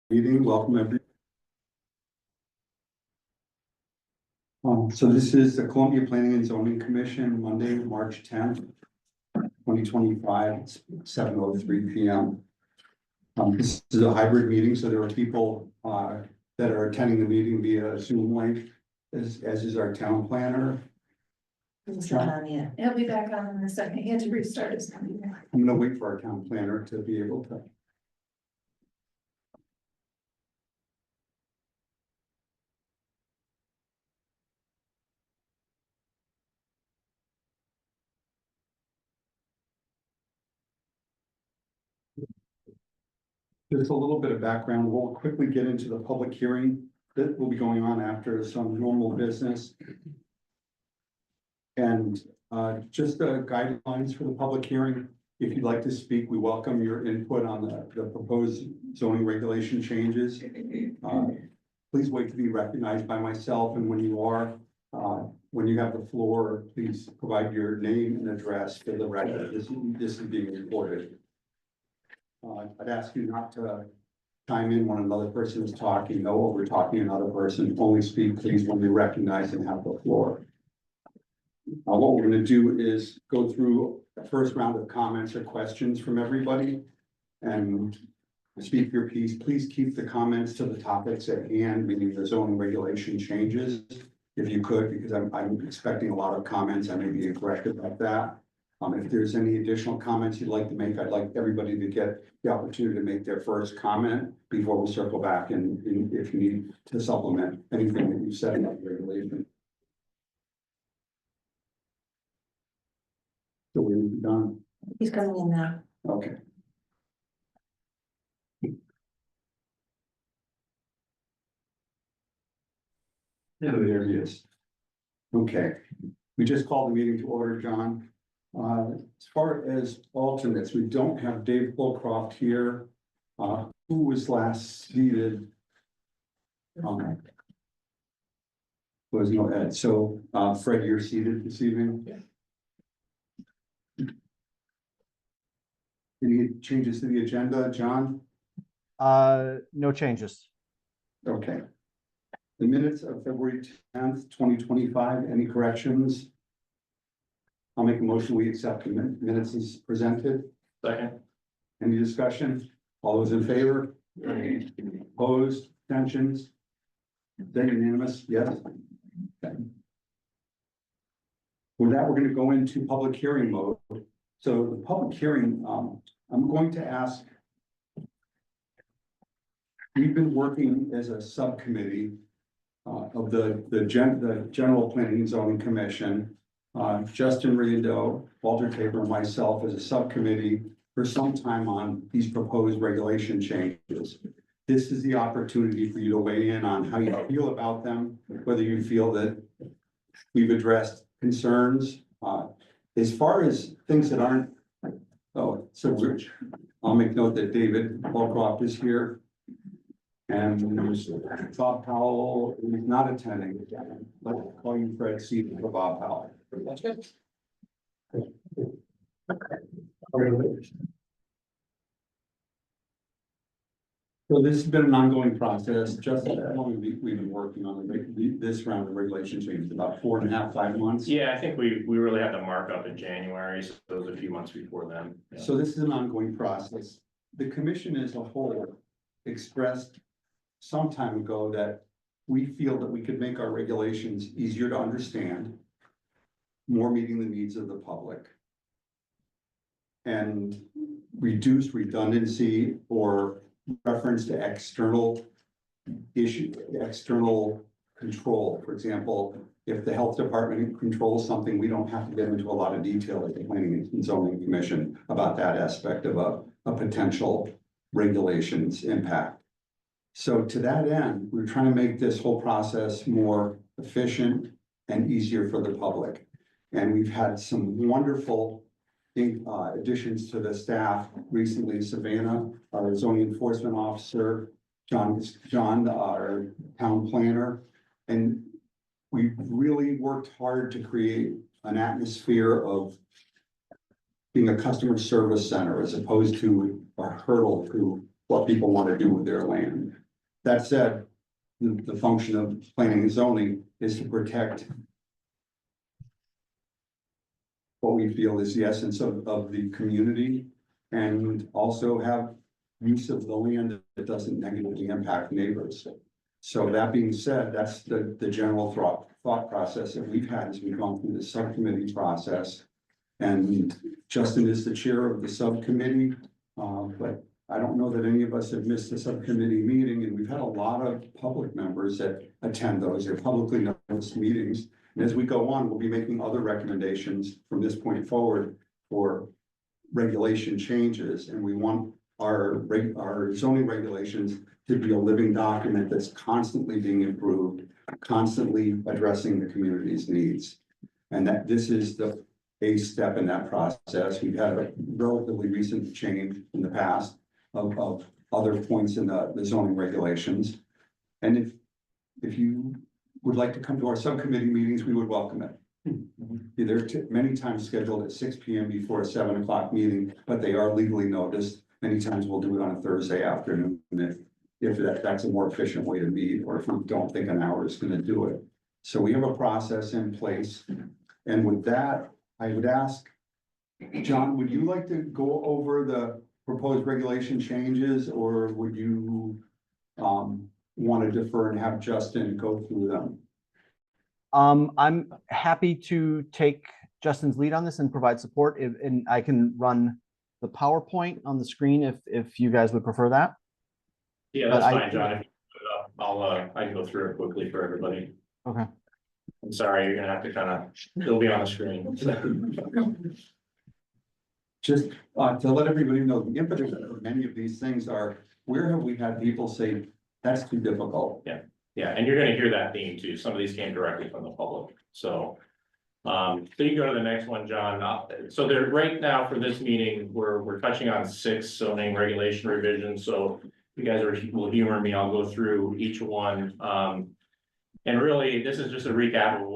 Meeting, welcome everyone. So this is the Columbia Planning and Zoning Commission, Monday, March 10th, 2025, it's 7:03 p.m. This is a hybrid meeting, so there are people that are attending the meeting via Zoom link, as is our town planner. It's not on yet. He'll be back on in a second. He had to restart his computer. I'm gonna wait for our town planner to be able to. Just a little bit of background. We'll quickly get into the public hearing that will be going on after some normal business. And just the guidelines for the public hearing. If you'd like to speak, we welcome your input on the proposed zoning regulation changes. Please wait to be recognized by myself, and when you are, when you have the floor, please provide your name and address for the record. This is being recorded. I'd ask you not to chime in when another person is talking, no over talking another person, only speak please when you're recognized and have the floor. What we're gonna do is go through the first round of comments or questions from everybody. And speak your piece, please keep the comments to the topics at hand, meaning the zoning regulation changes. If you could, because I'm expecting a lot of comments, I may be incorrect about that. If there's any additional comments you'd like to make, I'd like everybody to get the opportunity to make their first comment before we circle back and if you need to supplement anything that you said about the regulation. So we're done. He's coming in now. Okay. Yeah, there he is. Okay, we just called the meeting to order, John. As far as alternates, we don't have Dave Holcroft here, who was last seated. Was no Ed, so, Fred, you're seated this evening? Yeah. Any changes to the agenda, John? No changes. Okay. The minutes of February 10th, 2025, any corrections? I'll make a motion, we accept the minutes as presented. Second. Any discussion? All those in favor? Opposed, abstentions? Is that unanimous? Yes? Okay. With that, we're going to go into public hearing mode. So the public hearing, I'm going to ask. We've been working as a subcommittee of the General Planning and Zoning Commission. Justin Riendo, Walter Tabor, and myself as a subcommittee for some time on these proposed regulation changes. This is the opportunity for you to weigh in on how you feel about them, whether you feel that we've addressed concerns. As far as things that aren't, I'll make note that David Holcroft is here. And Bob Powell is not attending. Let's call you Fred Seaton for Bob Powell. That's good. So this has been an ongoing process. Just how long we've been working on this round of regulation changes, about 4.5, 5 months. Yeah, I think we really had the markup in January, so it was a few months before then. Yeah. So this is an ongoing process. The commission as a whole expressed some time ago that we feel that we could make our regulations easier to understand, more meeting the needs of the public, and reduce redundancy or reference to external control. For example, if the health department controls something, we don't have to get into a lot of detail at the Planning and Zoning Commission about that aspect of a potential regulations impact. So to that end, we're trying to make this whole process more efficient and easier for the public. And we've had some wonderful additions to the staff recently. Savannah, our zoning enforcement officer, John, our town planner. And we really worked hard to create an atmosphere of being a customer service center as opposed to a hurdle to what people want to do with their land. That said, the function of planning and zoning is to protect what we feel is the essence of the community, and also have use of the land that doesn't negatively impact neighbors. So that being said, that's the general thought process that we've had as we've gone through the subcommittee process. And Justin is the chair of the subcommittee, but I don't know that any of us have missed a subcommittee meeting, and we've had a lot of public members that attend those. They're publicly noticed meetings. And as we go on, we'll be making other recommendations from this point forward for regulation changes, and we want our zoning regulations to be a living document that's constantly being improved, constantly addressing the community's needs. And that this is a step in that process. We've had a relatively recent change in the past of other points in the zoning regulations. And if you would like to come to our subcommittee meetings, we would welcome it. They're many times scheduled at 6 p.m. before a 7 o'clock meeting, but they are legally noticed. Many times we'll do it on a Thursday afternoon if that's a more efficient way to meet, or if we don't think an hour is going to do it. So we have a process in place. And with that, I would ask, John, would you like to go over the proposed regulation changes, or would you want to defer and have Justin go through them? I'm happy to take Justin's lead on this and provide support, and I can run the PowerPoint on the screen if you guys would prefer that. Yeah, But that's I- fine, John. If you put it up, I can go through it quickly for everybody. Okay. I'm sorry, you're gonna have to kind of, it'll be on the screen. Just to let everybody know, the impetus of many of these things are, where have we had people say, that's too difficult? Yeah, and you're gonna hear that theme too. Some of these came directly from the public, so. So you can go to the next one, John. So there, right now for this meeting, we're touching on 6 zoning regulation revisions, so you guys will humor me, I'll go through each one. And really, this is just a recap of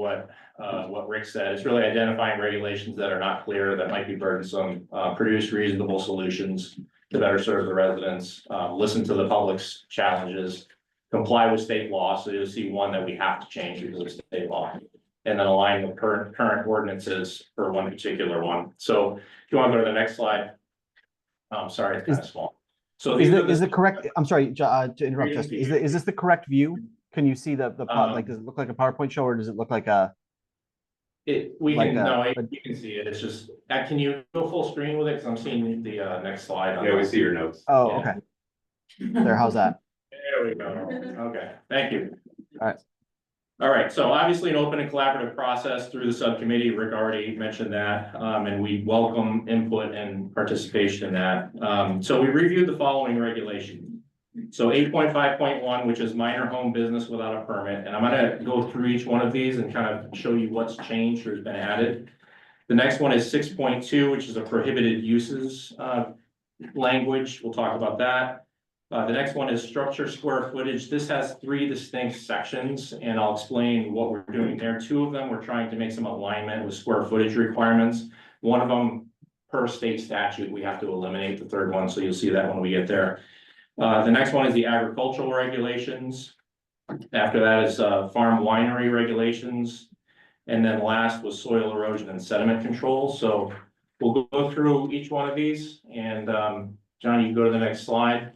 what Rick said. It's really identifying regulations that are not clear, that might be burdensome, produce reasonable solutions to better serve the residents, listen to the public's challenges, comply with state law. So you'll see one that we have to change because of state law, and then align with current ordinances for one particular one. So if you want to go to the next slide. Sorry, it's kind of small. So Is it correct? I'm sorry to interrupt, Reading Justin. view. Is this the correct view? Can you see the like, does it look like a PowerPoint show, or does it look like a? We Like can, a- no, you can see it. It's just, can you go full screen with it? Because I'm seeing the next slide. Yeah, we see your notes. Oh, Yeah. okay. There, how's that? There we go. Okay, thank you. All right. All right, so obviously an open and collaborative process through the subcommittee. Rick already mentioned that, and we welcome input and participation in that. So we reviewed the following regulations. So 8.5.1, which is minor home business without a permit, and I'm gonna go through each one of these and kind of show you what's changed or has been added. The next one is 6.2, which is a prohibited uses language. We'll talk about that. The next one is structure square footage. This has 3 distinct sections, and I'll explain what we're doing there. 2 of them, we're trying to make some alignment with square footage requirements. One of them, per state statute, we have to eliminate the 3rd one, so you'll see that when we get there. The next one is the agricultural regulations. After that is farm winery regulations. And then last was soil erosion and sediment control. So we'll go through each one of these, and John, you can go to the next slide.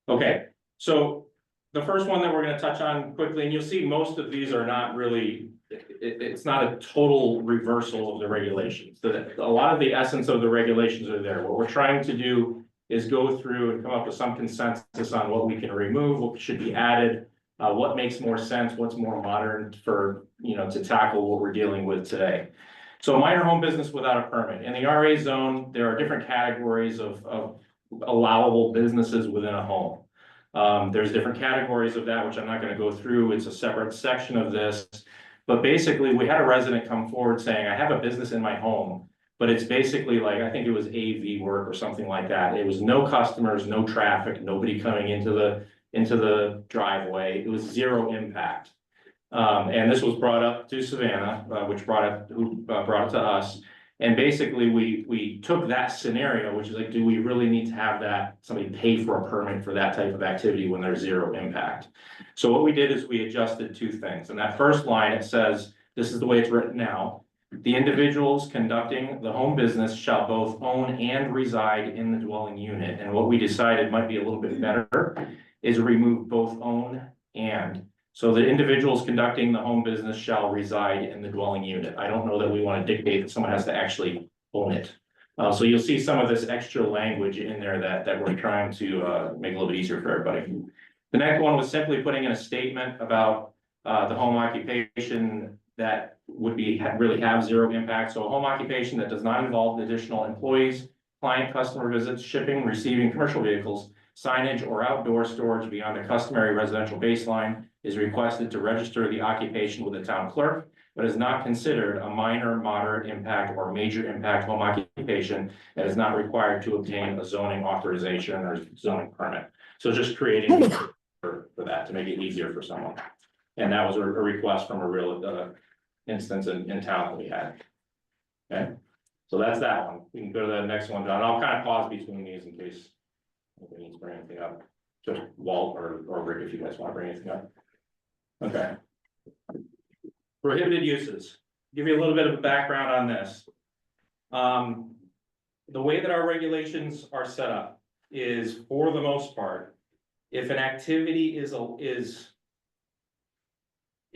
Okay, so the first one that we're gonna touch on quickly, and you'll see most of these are not really, it's not a total reversal of the regulations. A lot of the essence of the regulations are there. What we're trying to do is go through and come up with some consensus on what we can remove, what should be added, what makes more sense, what's more modern for, to tackle what we're dealing with today. So minor home business without a permit. In the RA zone, there are different categories of allowable businesses within a home. There's different categories of that, which I'm not going to go through. It's a separate section of this. But basically, we had a resident come forward saying, I have a business in my home, but it's basically like, I think it was AV work or something like that. It was no customers, no traffic, nobody coming into the driveway. It was 0 impact. And this was brought up to Savannah, who brought it to us. And basically, we took that scenario, which is like, do we really need to have that, somebody pay for a permit for that type of activity when there's zero impact? So what we did is we adjusted two things. In that first line, it says, this is the way it's written now. The individuals conducting the home business shall both own and reside in the dwelling unit. And what we decided might be a little bit better is remove both own and. So the individuals conducting the home business shall reside in the dwelling unit. I don't know that we want to dictate that someone has to actually own it. So you'll see some of this extra language in there that we're trying to make a little bit easier for everybody. The next one was simply putting in a statement about the home occupation that would be really have zero impact. So a home occupation that does not involve additional employees, client customer visits, shipping, receiving commercial vehicles, signage, or outdoor storage beyond the customary residential baseline is requested to register the occupation with the town clerk, but is not considered a minor, moderate impact, or major impact home occupation that is not required to obtain a zoning authorization or zoning permit. So just creating for that to make it easier for someone. And that was a request from a real instance in town that we had. Okay, so that's that one. We can go to the next one, John. I'll kind of pause between these in case we need to bring anything up. Just Walt or Rick, if you guys want to bring anything up. Okay. Prohibited uses. Give you a little bit of a background on this. The way that our regulations are set up is, for the most part, if an activity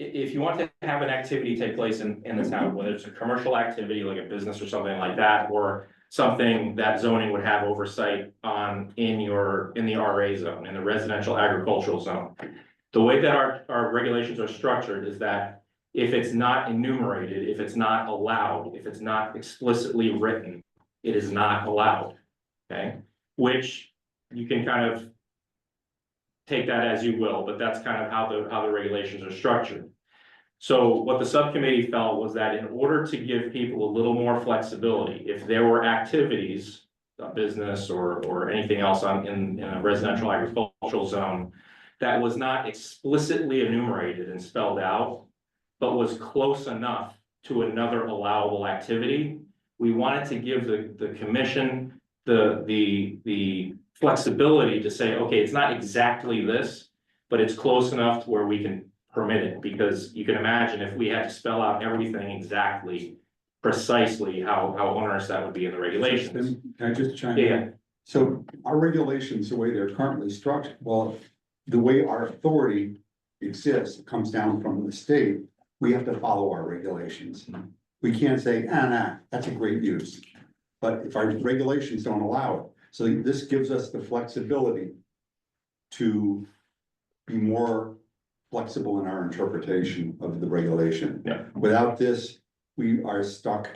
if you want to have an activity take place in the town, whether it's a commercial activity like a business or something like that, or something that zoning would have oversight on in the RA zone, in the residential agricultural zone. The way that our regulations are structured is that if it's not enumerated, if it's not allowed, if it's not explicitly written, it is not allowed, okay? Which you can kind of take that as you will, but that's kind of how the regulations are structured. So what the subcommittee felt was that in order to give people a little more flexibility, if there were activities, a business or anything else in a residential agricultural zone that was not explicitly enumerated and spelled out, but was close enough to another allowable activity, we wanted to give the commission the flexibility to say, okay, it's not exactly this, but it's close enough to where we can permit it, because you can imagine if we had to spell out everything exactly, precisely how onerous that would be in the regulations. Can I just chime Yeah. in? So our regulations, the way they're currently structured, well, the way our authority exists, comes down from the state, we have to follow our regulations. We can't say, nah, that's a great use. But if our regulations don't allow it, so this gives us the flexibility to be more flexible in our interpretation of the regulation. Yeah. Without this, we are stuck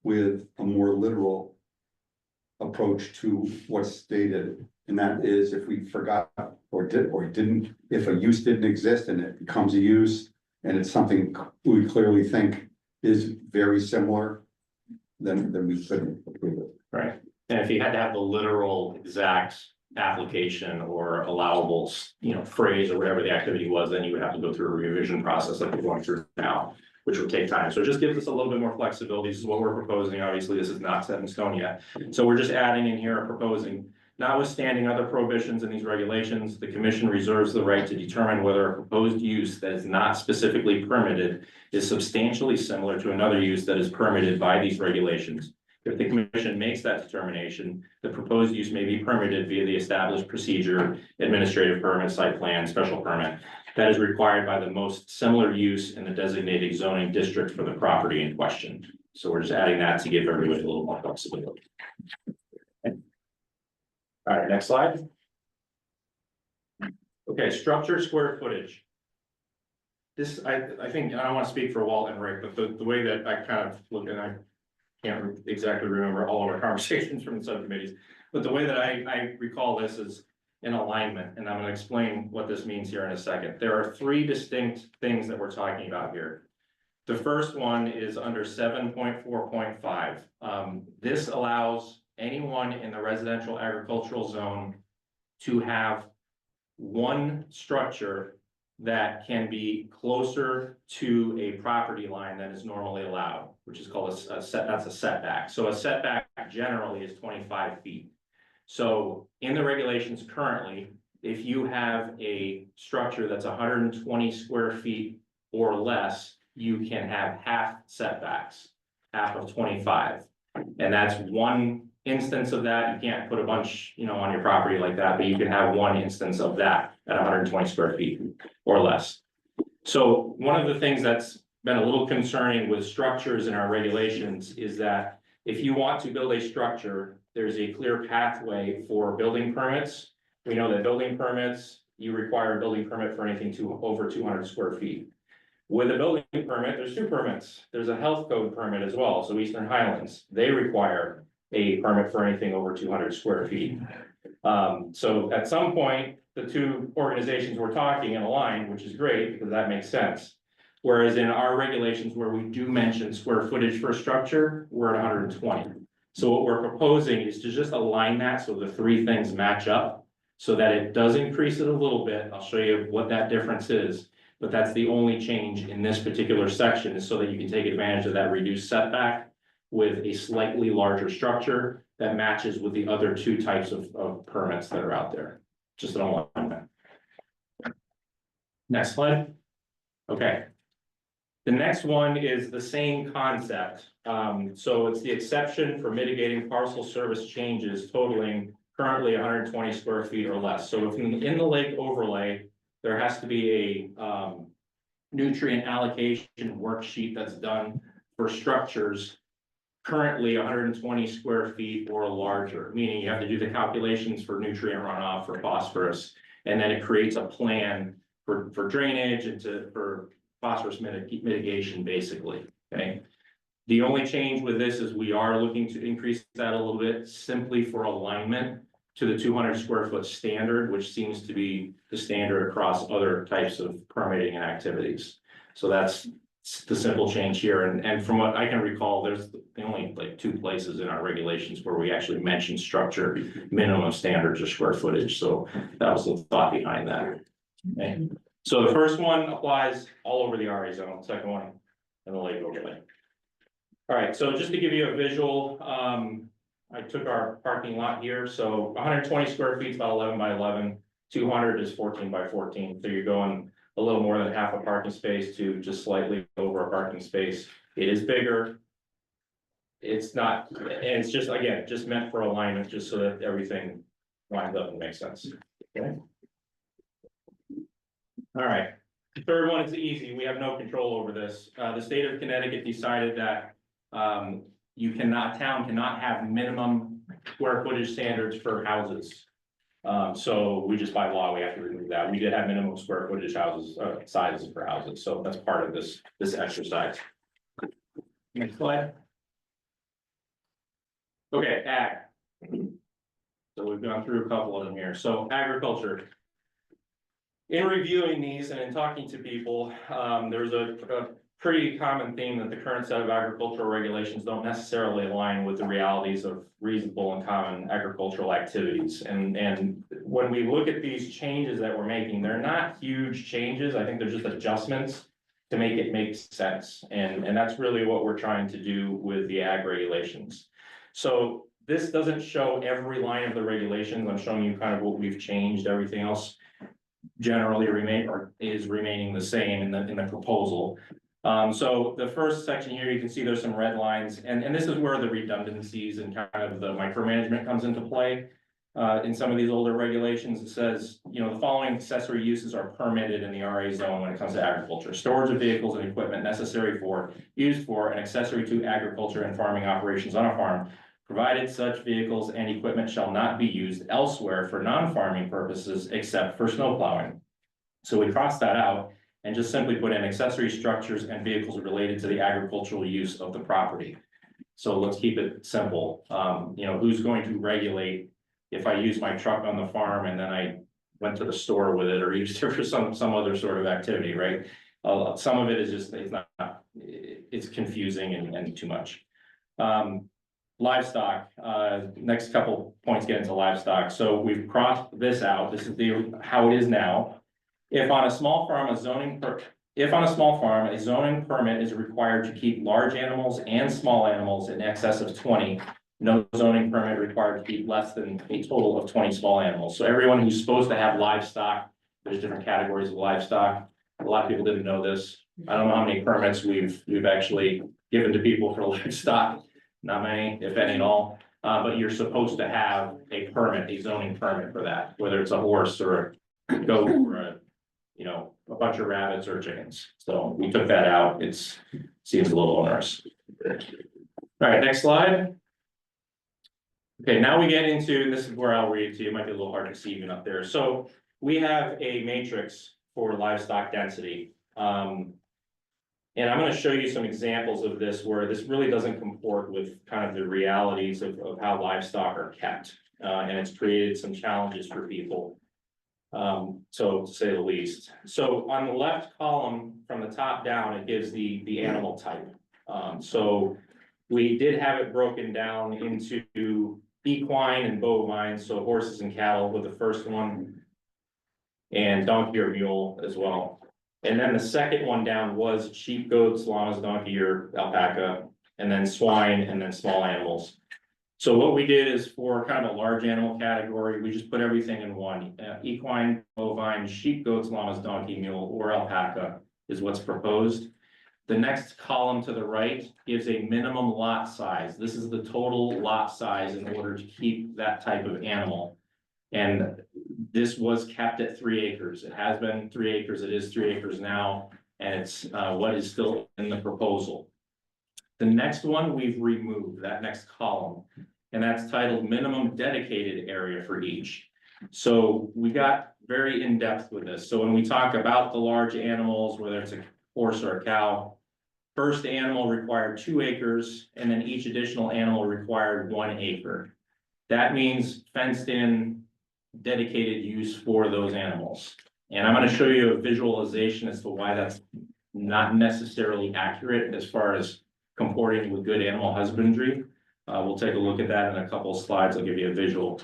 with a more literal approach to what's stated. And that is, if we forgot or didn't, if a use didn't exist and it becomes a use, and it's something we clearly think is very similar, then we couldn't approve it. Right, and if you had to have the literal exact application or allowable, phrase or whatever the activity was, then you would have to go through a revision process like we're going through now, which would take time. So it just gives us a little bit more flexibility. This is what we're proposing. Obviously, this is not set in stone yet. So we're just adding in here, proposing, notwithstanding other prohibitions in these regulations, the commission reserves the right to determine whether a proposed use that is not specifically permitted is substantially similar to another use that is permitted by these regulations. If the commission makes that determination, the proposed use may be permitted via the established procedure, administrative permit, site plan, special permit, that is required by the most similar use in the designated zoning district for the property in question. So we're just adding that to give everybody a little more flexibility. Okay. All right, next slide. Okay, structure square footage. This, I think, I don't want to speak for Walt and Rick, but the way that I kind of look, and I can't exactly remember all of our conversations from the subcommittees, but the way that I recall this is in alignment, and I'm going to explain what this means here in a second. There are three distinct things that we're talking about here. The first one is under 7.4.5. This allows anyone in the residential agricultural zone to have one structure that can be closer to a property line than is normally allowed, which is called a that's a setback. So a setback generally is 25 feet. So in the regulations currently, if you have a structure that's 120 square feet or less, you can have half setbacks, half of 25. And that's one instance of that. You can't put a bunch, on your property like that, but you can have one instance of that at 120 square feet or less. So one of the things that's been a little concerning with structures in our regulations is that if you want to build a structure, there's a clear pathway for building permits. We know that building permits, you require a building permit for anything to over 200 square feet. With a building permit, there's two permits. There's a health code permit as well. So Eastern Highlands, they require a permit for anything over 200 square feet. So at some point, the two organizations were talking and aligned, which is great because that makes sense. Whereas in our regulations where we do mention square footage for a structure, we're at 120. So what we're proposing is to just align that so the three things match up so that it does increase it a little bit. I'll show you what that difference is. But that's the only change in this particular section is so that you can take advantage of that reduced setback with a slightly larger structure that matches with the other two types of permits that are out there. Just an alignment. Next slide. Okay. The next one is the same concept. So it's the exception for mitigating parcel service changes totaling currently 120 square feet or less. So if in the lake overlay, there has to be a nutrient allocation worksheet that's done for structures currently 120 square feet or larger, meaning you have to do the calculations for nutrient runoff for phosphorus, and then it creates a plan for drainage and for phosphorus mitigation, basically. Okay. The only change with this is we are looking to increase that a little bit simply for alignment to the 200 square foot standard, which seems to be the standard across other types of permitting and activities. So that's the simple change here. And from what I can recall, there's only like two places in our regulations where we actually mention structure minimum standards or square footage. So that was the thought behind that. Okay. So the first one applies all over the RA zone, second one in the lake overlay. All right, so just to give you a visual, I took our parking lot here, so 120 square feet is about 11 by 11, 200 is 14 by 14. So you're going a little more than half a parking space to just slightly over a parking space. It is bigger. It's not, and it's just, again, just meant for alignment, just so that everything lines up and makes sense. Okay. All right, the third one is easy. We have no control over this. The state of Connecticut decided that town cannot have minimum square footage standards for houses. So we just by law, we have to remove that. We did have minimum square footage houses, sizes for houses. So that's part of this exercise. Next slide. Okay, ag. So we've gone through a couple of them here. So agriculture. In reviewing these and in talking to people, there's a pretty common theme that the current set of agricultural regulations don't necessarily align with the realities of reasonable and common agricultural activities. And when we look at these changes that we're making, they're not huge changes. I think they're just adjustments to make it make sense. And that's really what we're trying to do with the ag regulations. So this doesn't show every line of the regulations. I'm showing you kind of what we've changed. Everything else generally is remaining the same in the proposal. So the first section here, you can see there's some red lines, and this is where the redundancies and kind of the micromanagement comes into play. In some of these older regulations, it says, the following accessory uses are permitted in the RA zone when it comes to agriculture: storage of vehicles and equipment necessary for, used for, and accessory to agriculture and farming operations on a farm, provided such vehicles and equipment shall not be used elsewhere for non-farming purposes except for snow plowing. So we crossed that out and just simply put in accessory structures and vehicles related to the agricultural use of the property. So let's keep it simple. Who's going to regulate if I use my truck on the farm and then I went to the store with it or used it for some other sort of activity, right? Some of it is just, it's confusing and too much. Livestock, next couple points get into livestock. So we've crossed this out. This is how it is now. If on a small farm, a zoning permit is required to keep large animals and small animals in excess of 20. No zoning permit required to keep less than a total of 20 small animals. So everyone who's supposed to have livestock, there's different categories of livestock. A lot of people didn't know this. I don't know how many permits we've actually given to people for livestock. Not many, if any at all. But you're supposed to have a permit, a zoning permit for that, whether it's a horse or a goat or a bunch of rabbits or chickens. So we took that out. Seems a little onerous. All right, next slide. Okay, now we get into, this is where I'll read it to you. It might be a little hard to see even up there. So we have a matrix for livestock density. And I'm going to show you some examples of this where this really doesn't comport with kind of the realities of how livestock are kept. And it's created some challenges for people. So to say the least. So on the left column from the top down, it gives the animal type. So we did have it broken down into equine and bovine, so horses and cattle with the first one, and donkey or mule as well. And then the second one down was sheep, goats, llamas, donkey or alpaca, and then swine, and then small animals. So what we did is for kind of a large animal category, we just put everything in one. Equine, bovine, sheep, goats, llamas, donkey, mule, or alpaca is what's proposed. The next column to the right gives a minimum lot size. This is the total lot size in order to keep that type of animal. And this was kept at 3 acres. It has been 3 acres. It is 3 acres now, and it's what is still in the proposal. The next one we've removed, that next column, and that's titled minimum dedicated area for each. So we got very in-depth with this. So when we talk about the large animals, whether it's a horse or a cow, first animal required 2 acres, and then each additional animal required 1 acre. That means fenced in, dedicated use for those animals. And I'm going to show you a visualization as to why that's not necessarily accurate as far as comporting with good animal husbandry. We'll take a look at that in a couple of slides. I'll give you a visual.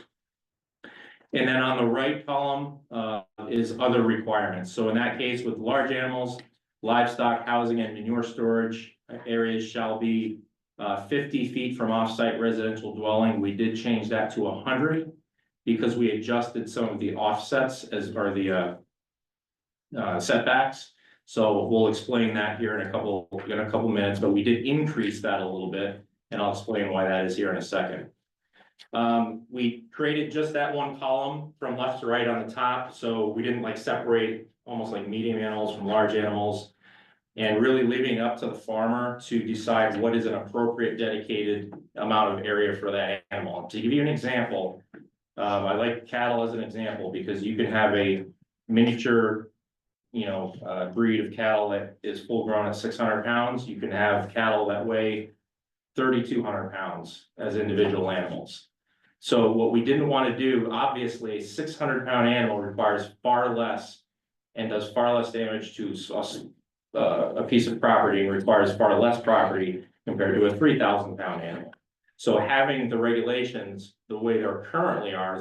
And then on the right column is other requirements. So in that case, with large animals, livestock, housing, and manure storage areas shall be 50 feet from off-site residential dwelling. We did change that to 100 because we adjusted some of the offsets as are the setbacks. So we'll explain that here in a couple minutes, but we did increase that a little bit, and I'll explain why that is here in a second. We created just that one column from left to right on the top, so we didn't like separate almost like medium animals from large animals, and really leaving it up to the farmer to decide what is an appropriate dedicated amount of area for that animal. To give you an example, I like cattle as an example because you can have a miniature breed of cattle that is full grown at 600 pounds. You can have cattle that weigh 3,200 pounds as individual animals. So what we didn't want to do, obviously, a 600-pound animal requires far less and does far less damage to a piece of property and requires far less property compared to a 3,000-pound animal. So having the regulations the way they're currently are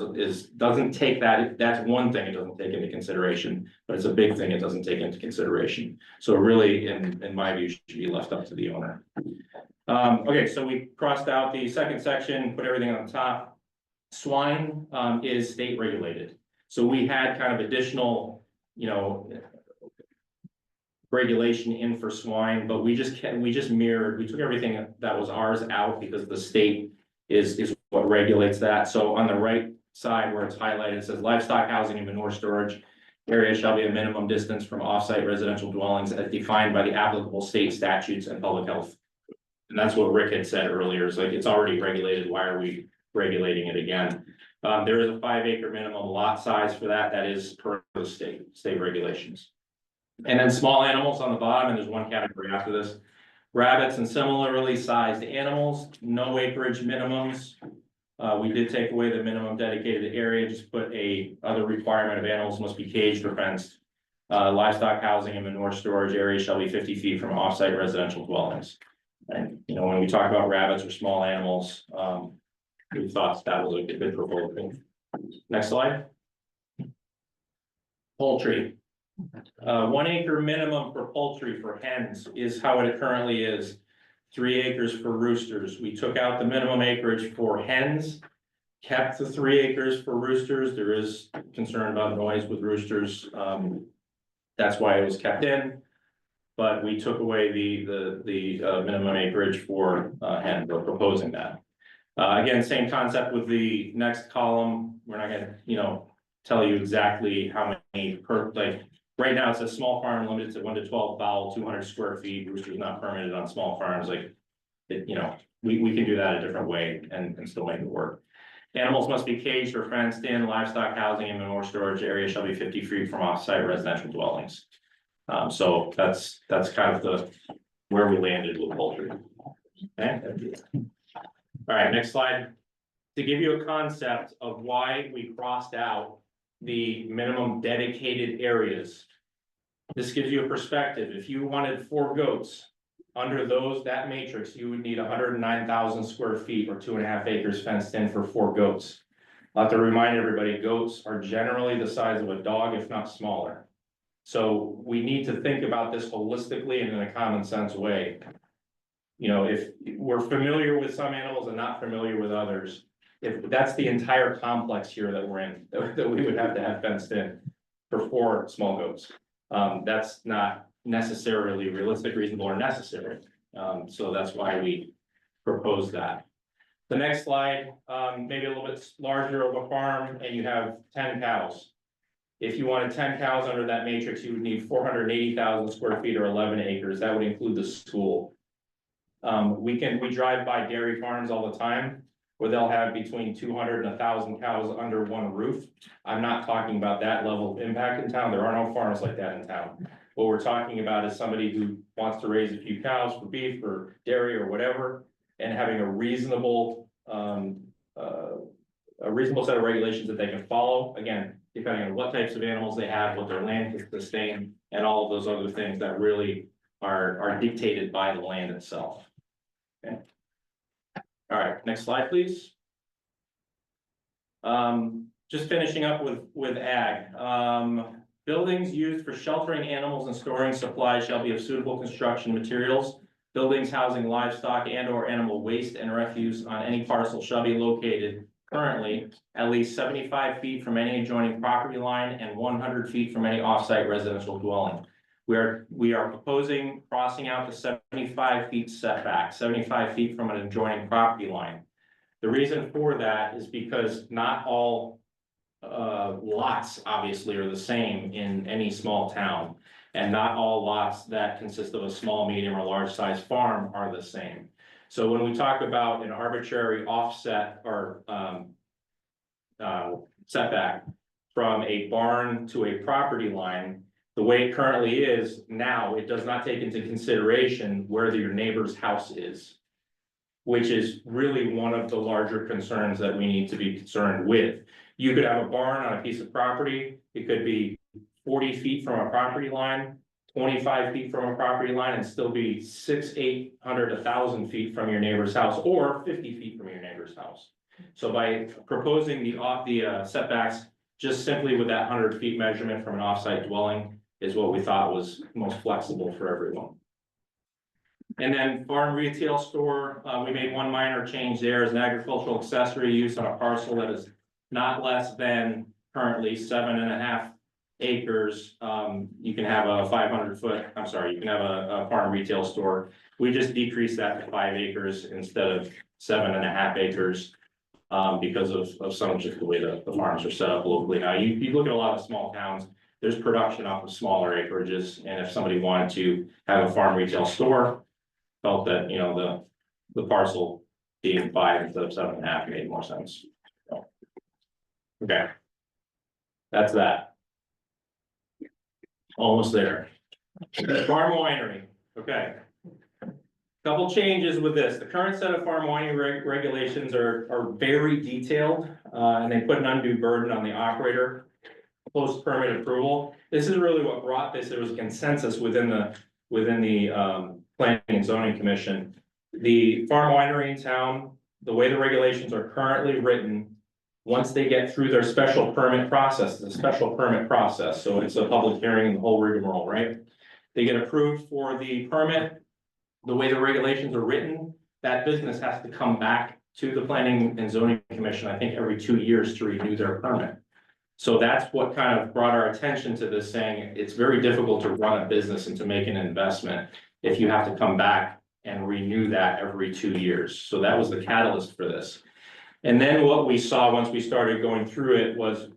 doesn't take that. That's one thing it doesn't take into consideration, but it's a big thing it doesn't take into consideration. So really, in my view, should be left up to the owner. Okay, so we crossed out the second section, put everything on the top. Swine is state regulated. So we had kind of additional, regulation in for swine, but we just mirrored, we took everything that was ours out because the state is what regulates that. So on the right side where it's highlighted, it says livestock housing and manure storage area shall be a minimum distance from off-site residential dwellings as defined by the applicable state statutes and public health. And that's what Rick had said earlier, is like, it's already regulated. Why are we regulating it again? There is a 5-acre minimum lot size for that. That is per the state regulations. And then small animals on the bottom, and there's one category after this. Rabbits and similarly sized animals, no acreage minimums. We did take away the minimum dedicated area, just put a other requirement of animals must be caged or fenced. Livestock housing and manure storage area shall be 50 feet from off-site residential dwellings. And when we talk about rabbits or small animals, we thought that was a good proposal. Next slide. Poultry. 1 acre minimum for poultry for hens is how it currently is. 3 acres for roosters. We took out the minimum acreage for hens. Kept the 3 acres for roosters. There is concern about noise with roosters. That's why it was kept in. But we took away the minimum acreage for hens. We're proposing that. Again, same concept with the next column. We're not gonna, tell you exactly how many per, like, right now it says small farm limited to 1 to 12 fowl, 200 square feet. Roosters not permitted on small farms. Like, we can do that a different way and still make it work. Animals must be caged or fenced in. Livestock housing and manure storage area shall be 50 feet from off-site residential dwellings. So that's kind of where we landed with poultry. Okay. All right, next slide. To give you a concept of why we crossed out the minimum dedicated areas. This gives you a perspective. If you wanted 4 goats, under that matrix, you would need 109,000 square feet or 2.5 acres fenced in for 4 goats. I'll have to remind everybody, goats are generally the size of a dog, if not smaller. So we need to think about this holistically and in a common sense way. If we're familiar with some animals and not familiar with others, if that's the entire complex here that we're in, that we would have to have fenced in for 4 small goats. That's not necessarily realistic, reasonable, or necessary. So that's why we propose that. The next slide, maybe a little bit larger of a farm, and you have 10 cows. If you wanted 10 cows under that matrix, you would need 480,000 square feet or 11 acres. That would include the school. We drive by dairy farms all the time where they'll have between 200 and 1,000 cows under one roof. I'm not talking about that level of impact in town. There are no farms like that in town. What we're talking about is somebody who wants to raise a few cows for beef or dairy or whatever, and having a reasonable set of regulations that they can follow. Again, depending on what types of animals they have, what their land can sustain, and all of those other things that really are dictated by the land itself. Okay. All right, next slide, please. Just finishing up with ag. Buildings used for sheltering animals and storing supplies shall be of suitable construction materials. Buildings housing livestock and or animal waste and refuse on any parcel shall be located currently at least 75 feet from any adjoining property line and 100 feet from any off-site residential dwelling. We are proposing crossing out the 75 feet setback, 75 feet from an adjoining property line. The reason for that is because not all lots obviously are the same in any small town, and not all lots that consist of a small, medium, or large size farm are the same. So when we talk about an arbitrary offset or setback from a barn to a property line, the way it currently is now, it does not take into consideration where your neighbor's house is, which is really one of the larger concerns that we need to be concerned with. You could have a barn on a piece of property. It could be 40 feet from a property line, 25 feet from a property line, and still be 600, 800, 1,000 feet from your neighbor's house, or 50 feet from your neighbor's house. So by proposing the setbacks, just simply with that 100 feet measurement from an offsite dwelling is what we thought was most flexible for everyone. And then farm retail store, we made one minor change there as an agricultural accessory use on a parcel that is not less than currently 7.5 acres. You can have a 500-foot, you can have a farm retail store. We just decreased that to 5 acres instead of 7.5 acres because of some of just the way the farms are set up locally. Now, you look at a lot of small towns, there's production off of smaller acreages, and if somebody wanted to have a farm retail store, felt that, the parcel being 5 instead of 7.5 made more sense. So, okay. That's that. Almost there. Farm winery, okay. Couple changes with this. The current set of farm winery regulations are very detailed, and they put an undue burden on the operator post permit approval. This is really what brought this. There was a consensus within the Planning and Zoning Commission. The farm winery in town, the way the regulations are currently written, Once they get through their special permit process, the special permit process, so it's a public hearing and the whole rigmarole, right? They get approved for the permit. The way the regulations are written, that business has to come back to the planning and zoning commission, I think every 2 years to renew their permit. So that's what kind of brought our attention to this, saying it's very difficult to run a business and to make an investment if you have to come back and renew that every 2 years. So that was the catalyst for this. And then what we saw once we started going through it was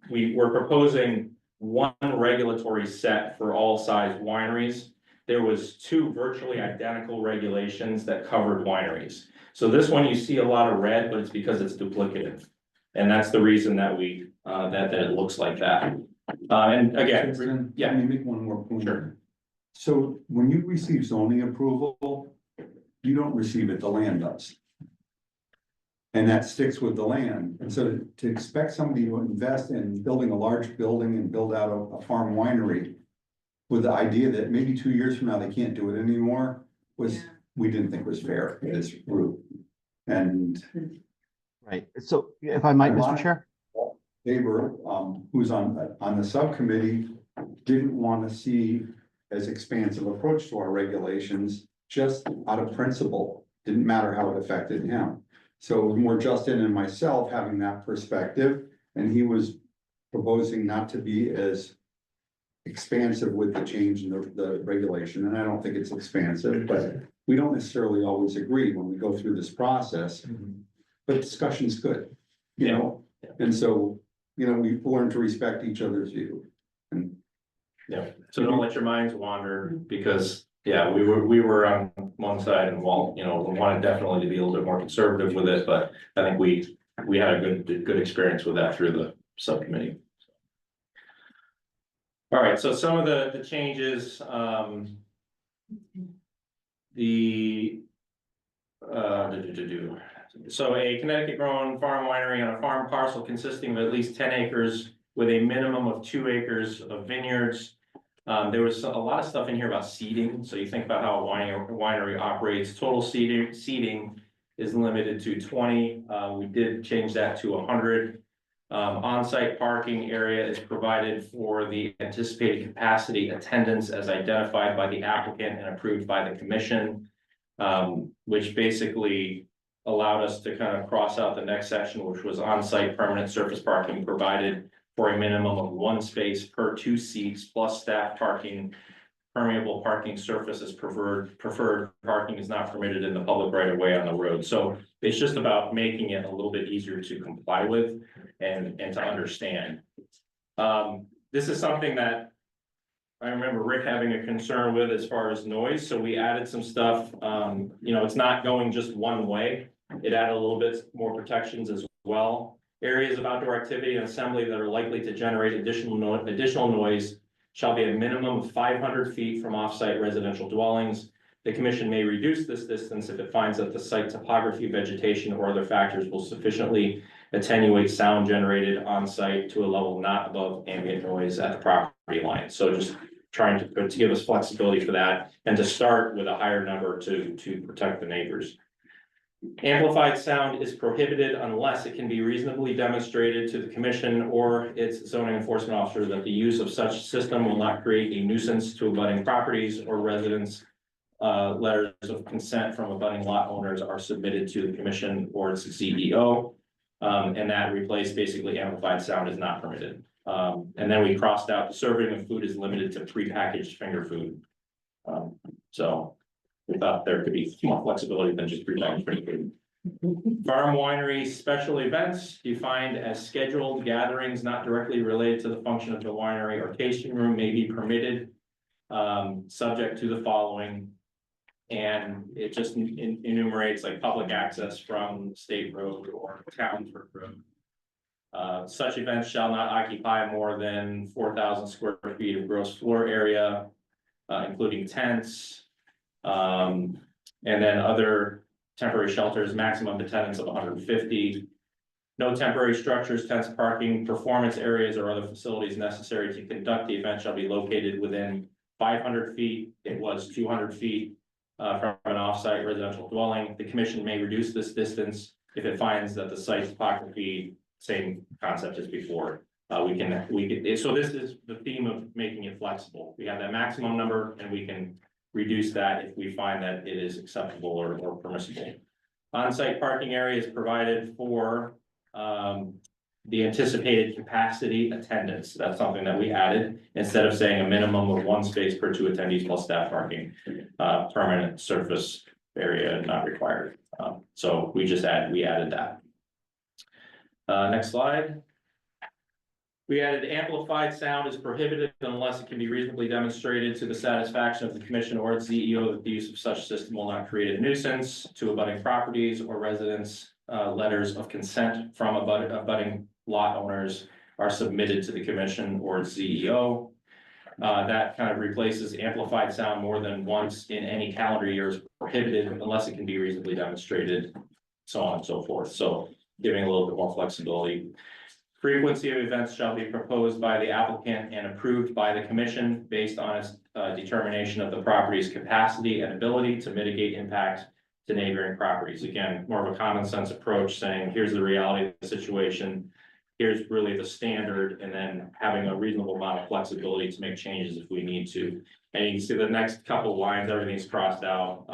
we were proposing one regulatory set for all size wineries. There was 2 virtually identical regulations that covered wineries. So this one you see a lot of red, but it's because it's duplicative. And that's the reason that we, that it looks like that. And again, Kristen, yeah. Let me make one more point. Sure. So when you receive zoning approval, you don't receive it, the land does. And that sticks with the land. And so to expect somebody to invest in building a large building and build out a farm winery with the idea that maybe 2 years from now they can't do it anymore was, we didn't think was fair as route. And Right, so if I might, Mr. Chair? Tabor, who's on the subcommittee, didn't want to see as expansive approach to our regulations, just out of principle, didn't matter how it affected him. So it was more Justin and myself having that perspective, and he was proposing not to be as expansive with the change in the regulation, and I don't think it's expansive, but we don't necessarily always agree when we go through this process. But discussion's good, you know, and so, you know, we've learned to respect each other's view. And Yeah, so don't let your minds wander, because, yeah, we were on one side and Walt, you know, we wanted definitely to be a little bit more conservative with it, but I think we had a good experience with that through the subcommittee. All right, so some of the changes, so a Connecticut grown farm winery on a farm parcel consisting of at least 10 acres with a minimum of 2 acres of vineyards. There was a lot of stuff in here about seating, so you think about how a winery operates. Total seating is limited to 20. We did change that to 100. On-site parking area is provided for the anticipated capacity attendance as identified by the applicant and approved by the commission, which basically allowed us to kind of cross out the next section, which was on-site permanent surface parking provided for a minimum of 1 space per 2 seats plus staff parking. Permeable parking surface is preferred parking is not permitted in the public right of way on the road. So it's just about making it a little bit easier to comply with and to understand. This is something that I remember Rick having a concern with as far as noise, so we added some stuff. You know, it's not going just one way. It added a little bit more protections as well. Areas of outdoor activity and assembly that are likely to generate additional noise shall be a minimum of 500 feet from off-site residential dwellings. The commission may reduce this distance if it finds that the site topography, vegetation, or other factors will sufficiently attenuate sound generated on site to a level not above ambient noise at the property line. So just trying to give us flexibility for that and to start with a higher number to protect the neighbors. Amplified sound is prohibited unless it can be reasonably demonstrated to the commission or its zoning enforcement officer that the use of such system will not create a nuisance to abutting properties or residents. Letters of consent from abutting lot owners are submitted to the commission or its CEO. And that replaced basically amplified sound is not permitted. And then we crossed out the serving of food is limited to prepackaged finger food. So we thought there could be more flexibility than just prepackaged finger food. Farm winery special events defined as scheduled gatherings not directly related to the function of the winery or tasting room may be permitted, subject to the following. And it just enumerates like public access from state road or Townsburg road. Such events shall not occupy more than 4,000 square feet of gross floor area, including tents. And then other temporary shelters, maximum attendance of 150. No temporary structures, tents, parking, performance areas, or other facilities necessary to conduct the event shall be located within 500 feet. It was 200 feet from an off-site residential dwelling. The commission may reduce this distance if it finds that the site topography, same concept as before. We can, so this is the theme of making it flexible. We have that maximum number and we can reduce that if we find that it is acceptable or permissible. On-site parking area is provided for, the anticipated capacity attendance. That's something that we added, instead of saying a minimum of 1 space per 2 attendees plus staff parking. Permanent surface area not required. So we added that. Next slide. We added amplified sound is prohibited unless it can be reasonably demonstrated to the satisfaction of the commission or its CEO that the use of such system will not create a nuisance to abutting properties or residents. Letters of consent from abutting lot owners are submitted to the commission or its CEO. That kind of replaces amplified sound more than once in any calendar year is prohibited unless it can be reasonably demonstrated, so on and so forth. So giving a little bit more flexibility. Frequency of events shall be proposed by the applicant and approved by the commission based on its determination of the property's capacity and ability to mitigate impact to neighboring properties. Again, more of a common sense approach, saying here's the reality of the situation. Here's really the standard, and then having a reasonable amount of flexibility to make changes if we need to. And you can see the next couple of lines, everything's crossed out.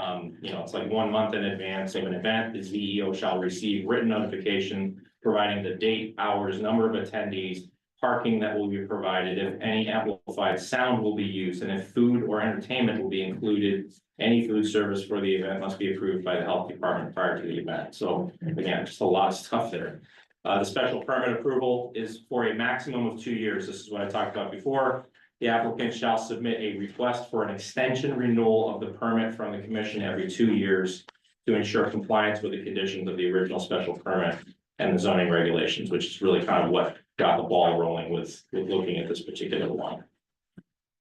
It's like 1 month in advance of an event, the CEO shall receive written notification providing the date, hours, number of attendees, parking that will be provided, if any amplified sound will be used, and if food or entertainment will be included. Any food service for the event must be approved by the health department prior to the event. So again, just a lot of stuff there. The special permit approval is for a maximum of 2 years. This is what I talked about before. The applicant shall submit a request for an extension renewal of the permit from the commission every 2 years to ensure compliance with the conditions of the original special permit and the zoning regulations, which is really kind of what got the ball rolling with looking at this particular one.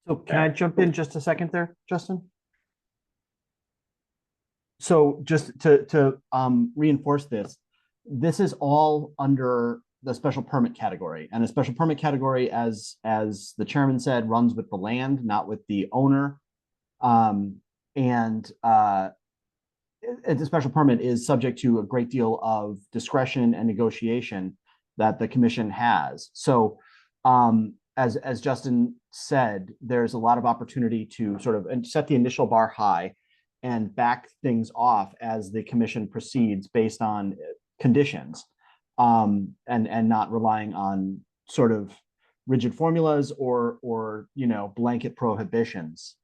So can I jump in just a second there, Justin? So just to reinforce this, this is all under the special permit category, and a special permit category, as the chairman said, runs with the land, not with the owner. The special permit is subject to a great deal of discretion and negotiation that the commission has. So as Justin said, there's a lot of opportunity to sort of set the initial bar high and back things off as the commission proceeds based on conditions, and not relying on sort of rigid formulas or blanket prohibitions.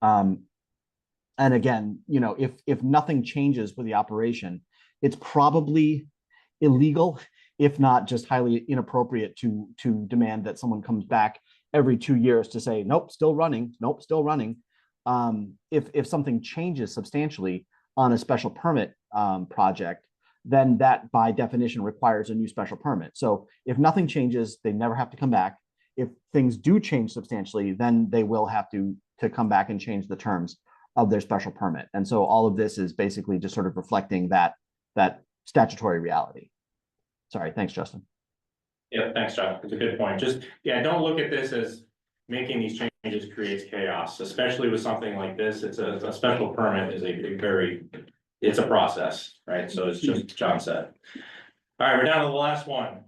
And again, if nothing changes for the operation, it's probably illegal, if not just highly inappropriate to demand that someone comes back every 2 years to say, nope, still running, nope, still running. If something changes substantially on a special permit project, then that by definition requires a new special permit. So if nothing changes, they never have to come back. If things do change substantially, then they will have to come back and change the terms of their special permit. And so all of this is basically just sort of reflecting that statutory reality. Sorry, thanks, Justin. Yeah, thanks, John. It's a good point. Don't look at this as making these changes creates chaos, especially with something like this. It's a special permit is it's a process, right? So it's just John said. All right, we're down to the last one.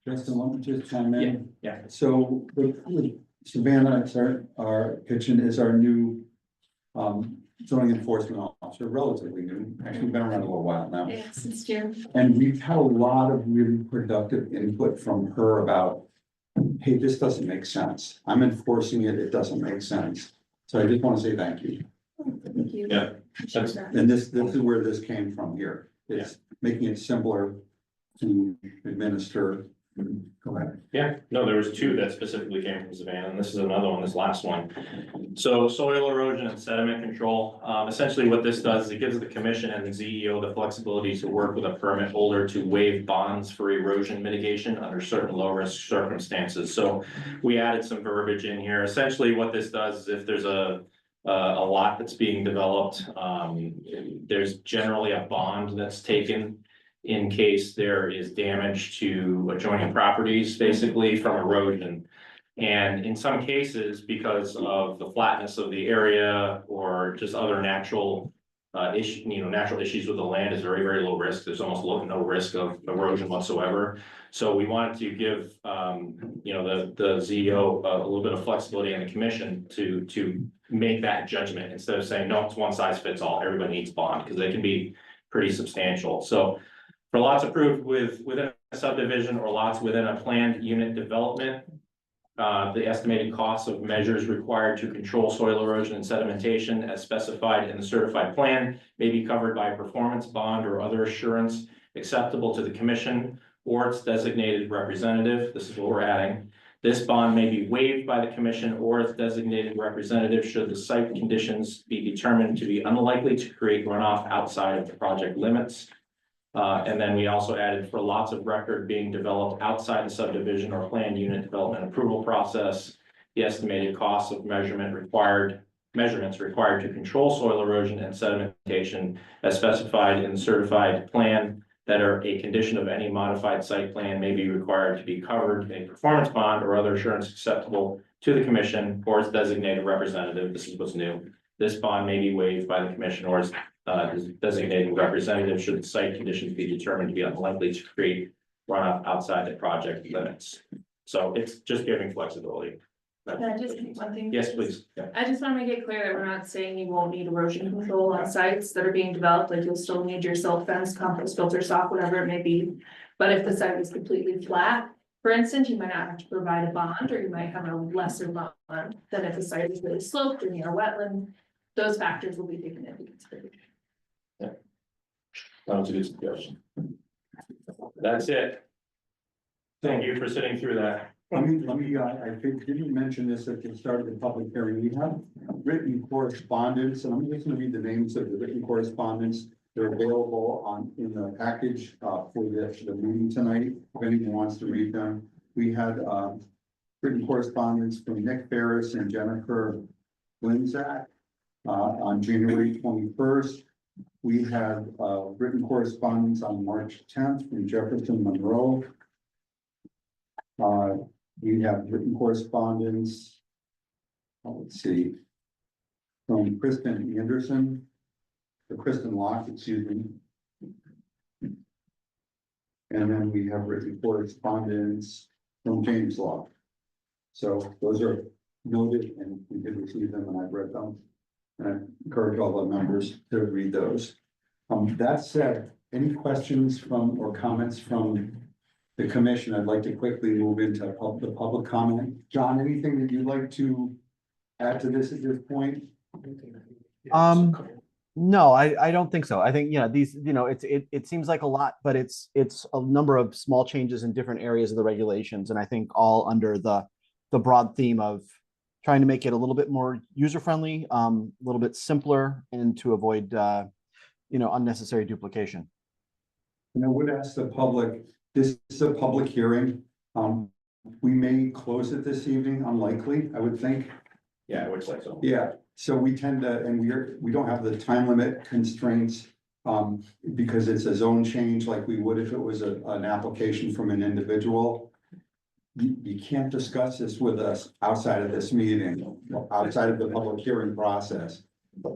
Justin, let me just chime in. Yeah. So with Savannah, our kitchen is our new zoning enforcement officer, relatively new, actually been around a little while now. Yeah, since June. And we've had a lot of really productive input from her about, hey, this doesn't make sense. I'm enforcing it, it doesn't make sense. So I just want to say thank you. Thank you. Yeah. Appreciate that. And this is where this came from here. It's making it simpler to administer. Go ahead. Yeah, no, there was 2 that specifically came from Savannah, and this is another one, this last one. So soil erosion and sediment control, essentially what this does is it gives the commission and the CEO the flexibility to work with a permit holder to waive bonds for erosion mitigation under certain low risk circumstances. So we added some verbiage in here. Essentially what this does is if there's a lot that's being developed, there's generally a bond that's taken in case there is damage to adjoining properties, basically from erosion. And in some cases, because of the flatness of the area or just other natural issue, natural issues with the land is very, very low risk. There's almost no risk of erosion whatsoever. So we wanted to give, the ZEO a little bit of flexibility in the commission to make that judgment instead of saying, no, it's one size fits all, everybody needs bond, because they can be pretty substantial. So for lots approved within a subdivision or lots within a planned unit development, the estimated costs of measures required to control soil erosion and sedimentation as specified in the certified plan may be covered by a performance bond or other assurance acceptable to the commission or its designated representative. This is what we're adding. This bond may be waived by the commission or its designated representative should the site conditions be determined to be unlikely to create runoff outside of the project limits. And then we also added for lots of record being developed outside the subdivision or planned unit development approval process, the estimated costs of measurements required to control soil erosion and sedimentation as specified in the certified plan that are a condition of any modified site plan may be required to be covered in a performance bond or other assurance acceptable to the commission or its designated representative. This is what's new. This bond may be waived by the commission or its designated representative should the site conditions be determined to be unlikely to create runoff outside the project limits. So it's just giving flexibility. Can I just make one thing? Yes, please. Yeah. I just want to make it clear that we're not saying you won't need erosion control on sites that are being developed, like you'll still need your silt fence, compost filter, sock, whatever it may be. But if the site is completely flat, for instance, you might not have to provide a bond, or you might have a lesser bond than if the site is really sloped or near a wetland. Those factors will be taken into consideration. That was a good suggestion. That's it. Thank you for sitting through that. Let me, I think, didn't mention this at the start of the public hearing. We have written correspondence, and I'm just gonna read the names of the written correspondence. They're available in the package, for the meeting tonight, if anyone wants to read them. We had, written correspondence from Nick Ferris and Jennifer Linzak, on January 21st. We had, written correspondence on March 10th from Jefferson Monroe. We have written correspondence. Let's see. From Kristen Anderson, or Kristen Locke, excuse me. And then we have written correspondence from James Locke. So those are noted and we did receive them and I've read them. And I encourage all the members to read those. That said, any questions from or comments from the commission? I'd like to quickly move into the public comment. John, anything that you'd like to add to this at this point? No, I don't think so. I think, these, it seems like a lot, but it's a number of small changes in different areas of the regulations. And I think all under the broad theme of trying to make it a little bit more user-friendly, a little bit simpler, and to avoid, unnecessary duplication. And I would ask the public, this is a public hearing. We may close it this evening, unlikely, I would think. Yeah, it looks like so. Yeah, so we tend to, and we don't have the time limit constraints, because it's a zone change like we would if it was an application from an individual. You can't discuss this with us outside of this meeting, outside of the public hearing process.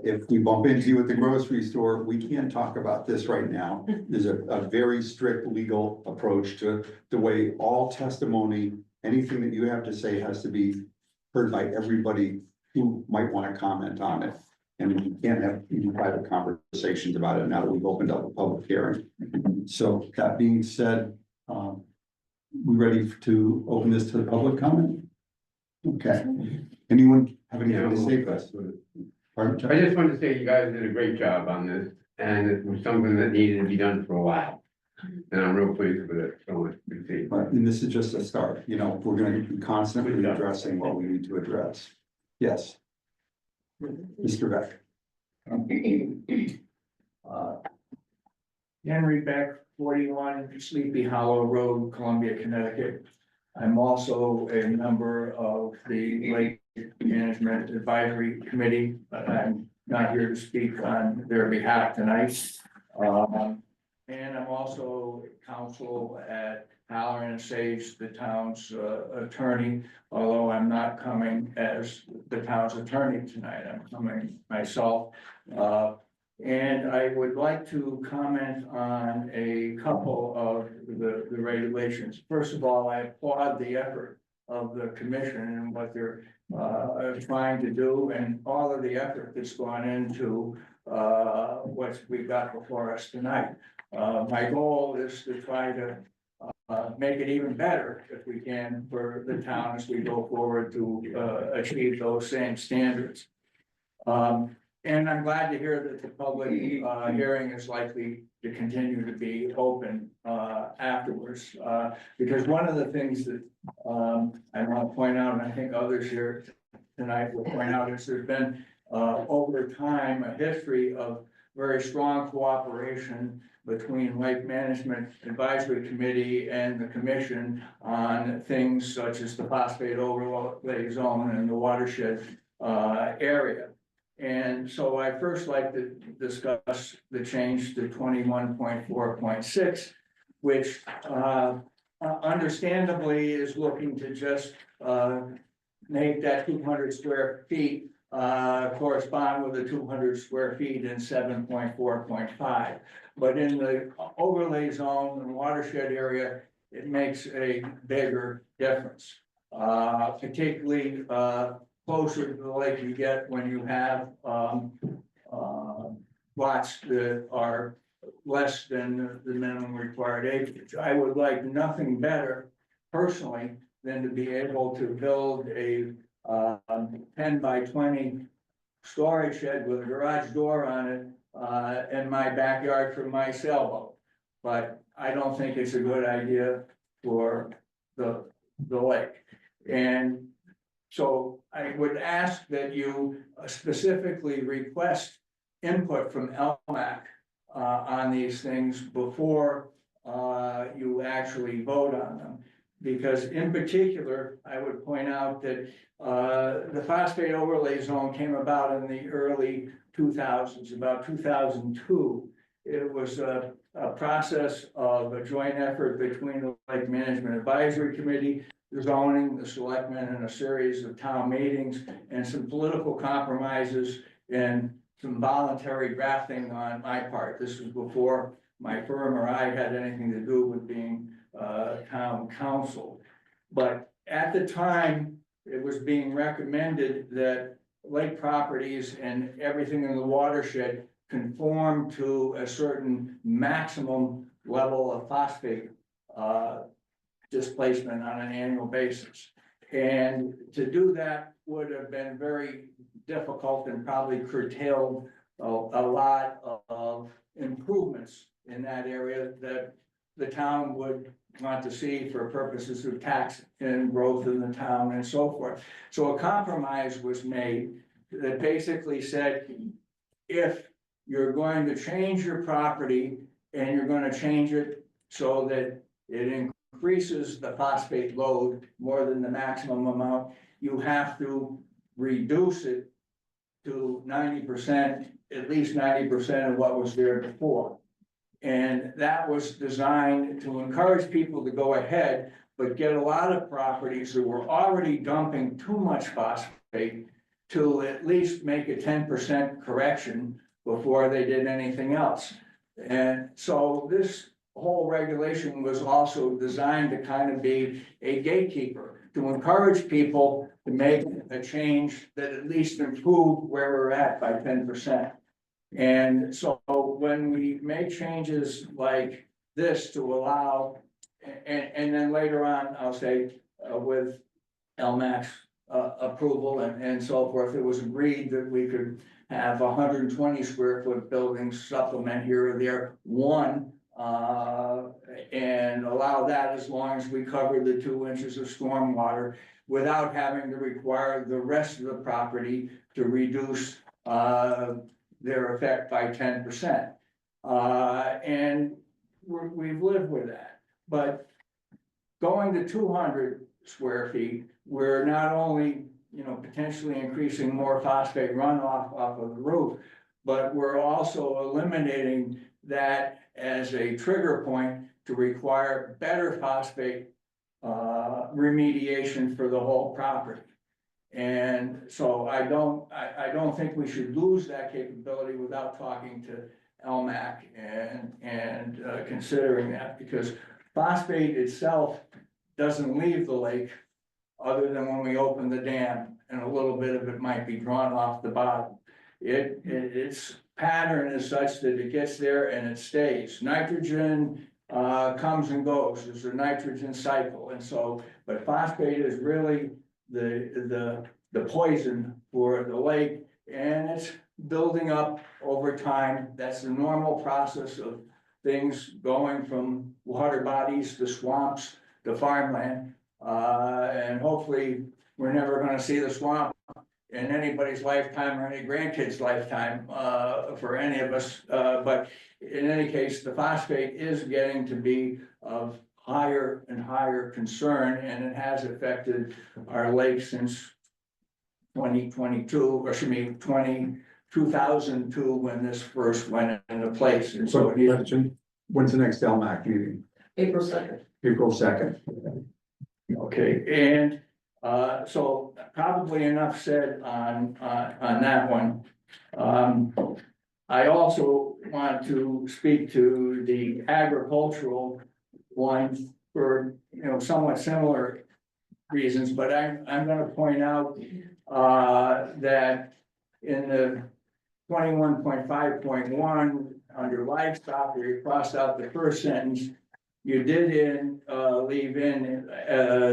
If we bump into you at the grocery store, we can't talk about this right now. There's a very strict legal approach to the way all testimony, anything that you have to say has to be heard by everybody who might want to comment on it. And we can't have even private conversations about it now that we've opened up a public hearing. So that being said, we ready to open this to the public comment? Okay. Anyone have anything to say to us? Pardon? I just wanted to say you guys did a great job on this, and it was something that needed to be done for a while. And I'm real pleased with it, so it's good to see. Right, and this is just a start, we're gonna be constantly addressing what we need to address. Yes. Mr. Beck. Henry Beck, 41 Sleepy Hollow Road, Columbia, Connecticut. I'm also a member of the Lake Management Advisory Committee, but I'm not here to speak on their behalf tonight. And I'm also counsel at Halloran Sage, the town's attorney, although I'm not coming as the town's attorney tonight. I'm coming myself. And I would like to comment on a couple of the regulations. First of all, I applaud the effort of the commission and what they're trying to do, and all of the effort that's gone into what we got before us tonight. My goal is to try to make it even better if we can for the town as we go forward to achieve those same standards. And I'm glad to hear that the public hearing is likely to continue to be open afterwards. Because one of the things that I want to point out, and I think others here tonight will point out, is there's been over time a history of very strong cooperation between Lake Management Advisory Committee and the commission on things such as the phosphate overlay zone and the watershed area. And so I first like to discuss the change to 21.4.6, which understandably is looking to just make that 200 square feet correspond with the 200 square feet in 7.4.5. But in the overlay zone and watershed area, it makes a bigger difference. Particularly closer to the lake you get when you have lots that are less than the minimum required acreage. I would like nothing better personally than to be able to build a 10 by 20 storage shed with a garage door on it in my backyard for my sailboat. But I don't think it's a good idea for the lake. And so I would ask that you specifically request input from LMAC on these things before you actually vote on them. Because in particular, I would point out that the phosphate overlay zone came about in the early 2000s, about 2002. It was a process of a joint effort between the Lake Management Advisory Committee, the zoning, the selectmen, and a series of town meetings, and some political compromises and some voluntary drafting on my part. This was before my firm or I had anything to do with being town council. But at the time, it was being recommended that lake properties and everything in the watershed conform to a certain maximum level of phosphate displacement on an annual basis. And to do that would have been very difficult and probably curtailed a lot of improvements in that area that the town would want to see for purposes of tax and growth in the town and so forth. So a compromise was made that basically said, if you're going to change your property and you're going to change it so that it increases the phosphate load more than the maximum amount, you have to reduce it to 90%, at least 90% of what was there before. And that was designed to encourage people to go ahead, but get a lot of properties that were already dumping too much phosphate to at least make a 10% correction before they did anything else. And so this whole regulation was also designed to kind of be a gatekeeper, to encourage people to make a change that at least improved where we're at by 10%. And so when we make changes like this to allow, and then later on, I'll say with LMAC's approval and so forth, it was agreed that we could have 120 square foot buildings supplement here or there, one, and allow that as long as we cover the 2 inches of stormwater without having to require the rest of the property to reduce their effect by 10%. And we've lived with that. But going to 200 square feet, we're not only, potentially increasing more phosphate runoff off of the roof, but we're also eliminating that as a trigger point to require better phosphate remediation for the whole property. And so I don't think we should lose that capability without talking to LMAC and considering that, because phosphate itself doesn't leave the lake other than when we open the dam, and a little bit of it might be drawn off the bottom. Its pattern is such that it gets there and it stays. Nitrogen comes and goes. There's a nitrogen cycle, and so, but phosphate is really the poison for the lake, and it's building up over time. That's the normal process of things going from water bodies to swamps to farmland. And hopefully, we're never gonna see the swamp in anybody's lifetime or any grandkids' lifetime, for any of us. But in any case, the phosphate is getting to be of higher and higher concern, and it has affected our lake since 2022, or excuse me, 2002, when this first went into place. And so So, it needs, question, when's the next LMAC meeting? April 2nd. April 2nd. okay, and so probably enough said on that one. I also want to speak to the agricultural one for, somewhat similar reasons, but I'm gonna point out that in the 21.5.1 under livestock, where you crossed out the first sentence, you did leave in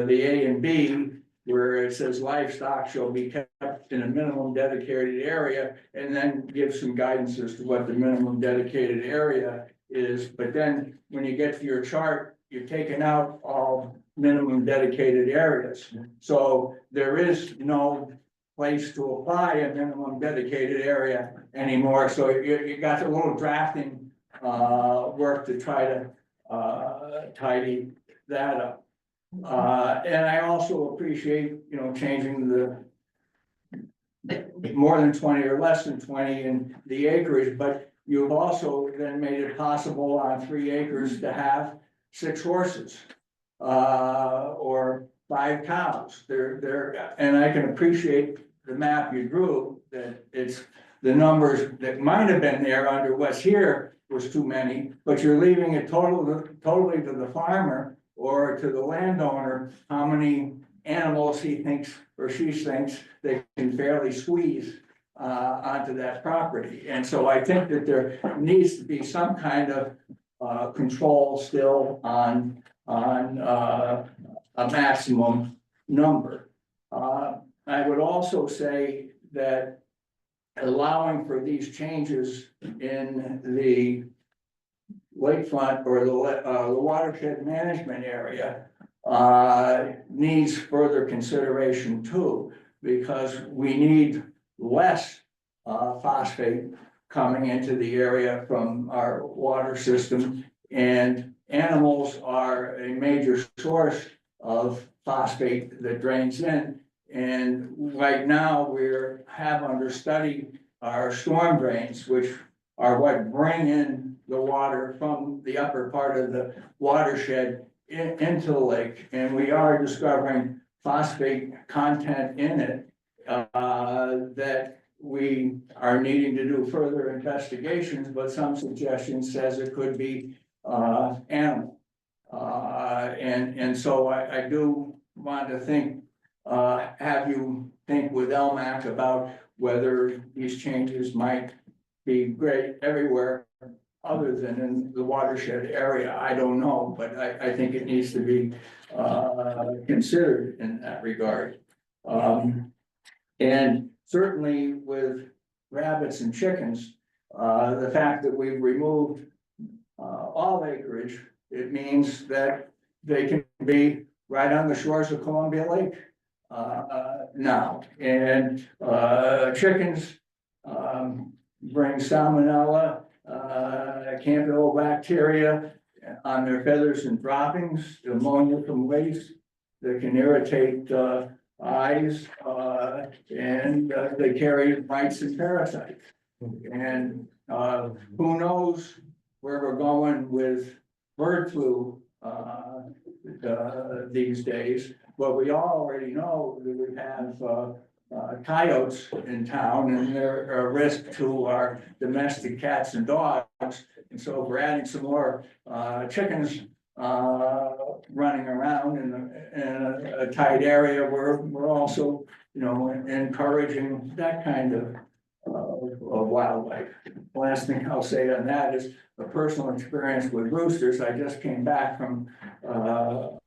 the A and B, where it says livestock shall be kept in a minimum dedicated area, and then give some guidance as to what the minimum dedicated area is. But then when you get to your chart, you're taking out all minimum dedicated areas. So there is no place to apply a minimum dedicated area anymore. So you got a little drafting work to try to tidy that up. And I also appreciate, changing the more than 20 or less than 20 in the acreage, but you've also then made it possible on 3 acres to have 6 horses or 5 cows. And I can appreciate the map you drew, that it's the numbers that might have been there under what's here was too many, but you're leaving it totally to the farmer or to the landowner, how many animals he thinks or she thinks they can fairly squeeze onto that property. And so I think that there needs to be some kind of control still on a maximum number. I would also say that allowing for these changes in the lakefront or the watershed management area needs further consideration too, because we need less phosphate coming into the area from our water system, and animals are a major source of phosphate that drains in. And right now we have under study our storm drains, which are what bring in the water from the upper part of the watershed into the lake. And we are discovering phosphate content in it that we are needing to do further investigations, but some suggestion says it could be animal. And so I do want to have you think with LMAC about whether these changes might be great everywhere other than in the watershed area. I don't know, but I think it needs to be considered in that regard. And certainly with rabbits and chickens, the fact that we've removed all acreage, it means that they can be right on the shores of Columbia Lake now. And chickens bring salmonella, campylobacteria on their feathers and droppings, ammonia from waste that can irritate eyes, and they carry mites and parasites. And who knows where we're going with bird flu these days, but we already know that we have coyotes in town, and they're a risk to our domestic cats and dogs. And so if we're adding some more, chickens, running around in a tight area, we're also, encouraging that kind of wildlife. Last thing I'll say on that is a personal experience with roosters. I just came back from, a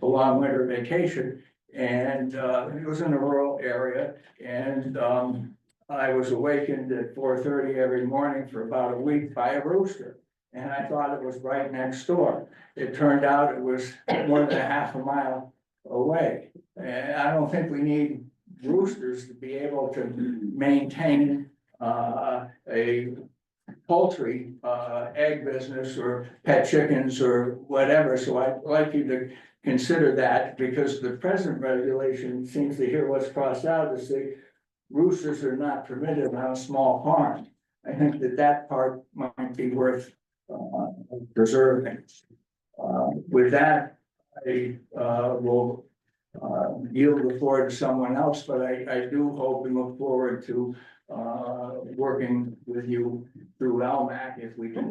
long winter vacation, and, it was in a rural area, and, I was awakened at 4:30 every morning for about a week by a rooster. And I thought it was right next door. It turned out it was more than a half a mile away. And I don't think we need roosters to be able to maintain a poultry egg business or pet chickens or whatever. So I'd like you to consider that, because the present regulation seems to hear what's crossed out to say roosters are not permitted on a small farm. I think that part might be worth preserving. With that, I will yield the floor to someone else, but I do hope and look forward to working with you through LMAC if we can.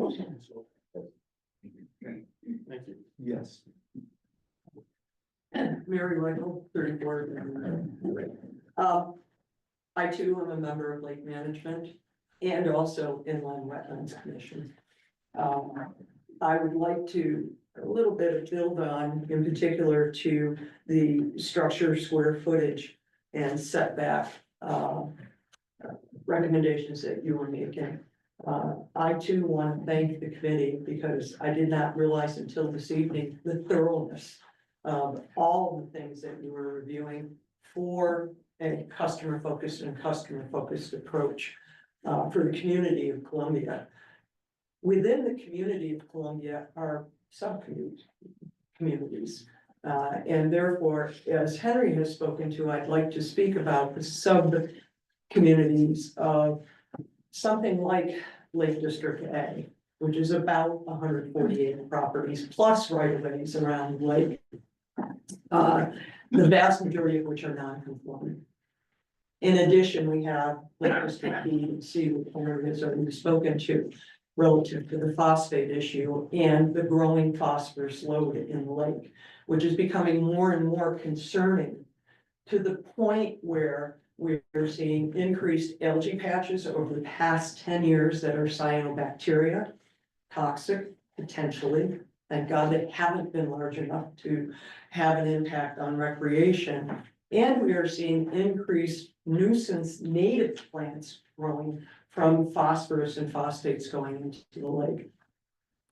Thank you. Yes. Mary Michael, 34. I too am a member of Lake Management and also Inland Wetlands Commission. I would like to a little bit of build on, in particular, to the structure square footage and setback recommendations that you were making. I too want to thank the committee, because I did not realize until this evening the thoroughness of all the things that you were reviewing for a customer focused approach for the community of Columbia. Within the community of Columbia are communities. And therefore, as Henry has spoken to, I'd like to speak about the sub-communities of something like Lake District A, which is about 148 properties plus right-of-ways around the lake. The vast majority of which are non-conforming. In addition, we have Lake District B and C, which Henry has already spoken to, relative to the phosphate issue and the growing phosphorus load in the lake, which is becoming more and more concerning to the point where we're seeing increased algae patches over the past 10 years that are cyanobacteria, toxic, potentially. Thank God they haven't been large enough to have an impact on recreation. And we are seeing increased nuisance native plants growing from phosphorus and phosphates going into the lake.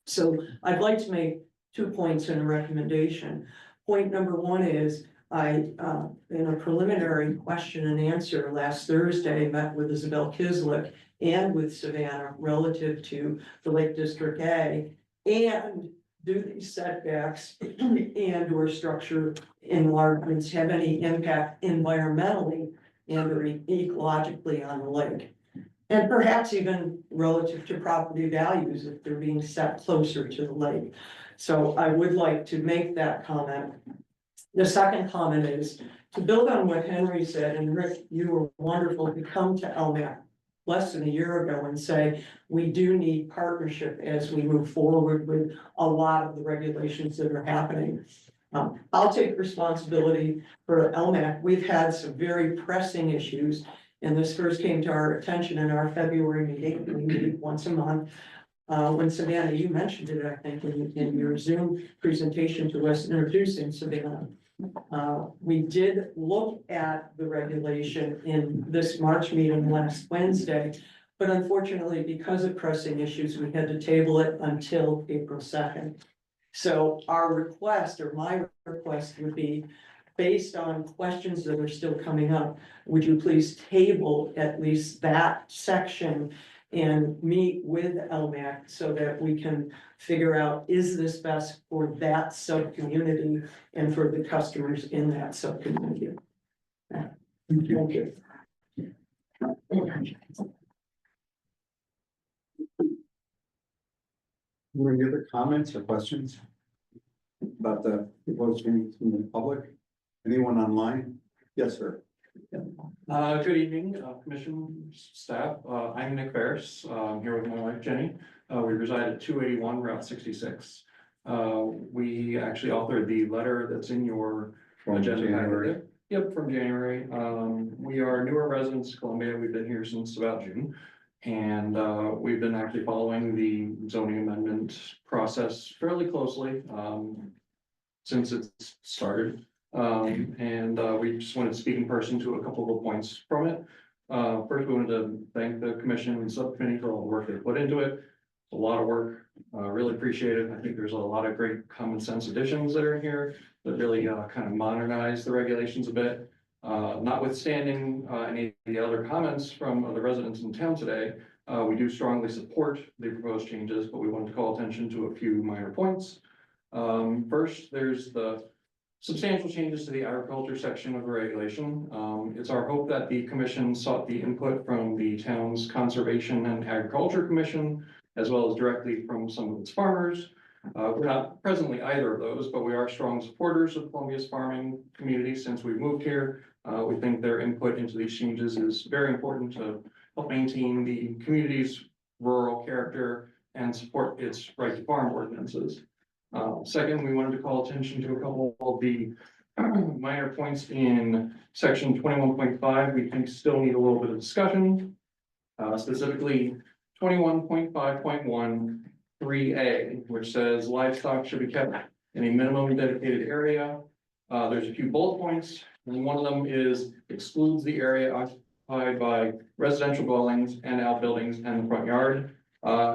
So I'd like to make 2 points in a recommendation. Point number one is in a preliminary question and answer last Thursday, met with Isabel Kislik and with Savannah relative to the Lake District A, and do these setbacks and or structure enlargements have any impact environmentally and or ecologically on the lake? And perhaps even relative to property values if they're being set closer to the lake. So I would like to make that comment. The second comment is to build on what Henry said, and Rick, you were wonderful to come to LMAC less than a year ago and say, we do need partnership as we move forward with a lot of the regulations that are happening. I'll take responsibility for LMAC. We've had some very pressing issues, and this first came to our attention in our February meeting. We meet once a month. When Savannah, you mentioned it, I think, in your Zoom presentation to us introducing Savannah. We did look at the regulation in this March meeting last Wednesday, but unfortunately, because of pressing issues, we had to table it until April 2nd. So our request, or my request, would be based on questions that are still coming up, would you please table at least that section and meet with LMAC so that we can figure out, is this best for that sub-community and for the customers in that sub-community? Thank you. Any other comments or questions about the proposed changes from the public? Anyone online? Yes, sir. Good evening, commission staff. I'm Nick Ferris. I'm here with my wife Jenny. We reside at 281 Route 66. We actually authored the letter that's in your agenda packet. Yep, from January. We are newer residents of Columbia. We've been here since about June. And we've been actually following the zoning amendment process fairly closely since it started. We just wanted to speak in person to a couple of the points from it. First, we wanted to thank the commission and subcommittee for all the work they put into it. It's a lot of work, really appreciate it. I think there's a lot of great common sense additions that are in here that really kind of modernize the regulations a bit. Notwithstanding any of the other comments from other residents in town today, we do strongly support the proposed changes, but we want to call attention to a few minor points. First, there's the substantial changes to the agriculture section of the regulation. It's our hope that the commission sought the input from the town's Conservation and Agriculture Commission, as well as directly from some of its farmers. We're not presently either of those, but we are strong supporters of Columbia's farming community since we moved here. We think their input into these changes is very important to help maintain the community's rural character and support its right to farm ordinances. Second, we wanted to call attention to a couple of the minor points in section 21.5. We think still need a little bit of discussion. Specifically 21.5.1 3A, which says livestock should be kept in a minimum dedicated area. There's a few bullet points, and one of them is excludes the area occupied by residential dwellings and outbuildings and the front yard.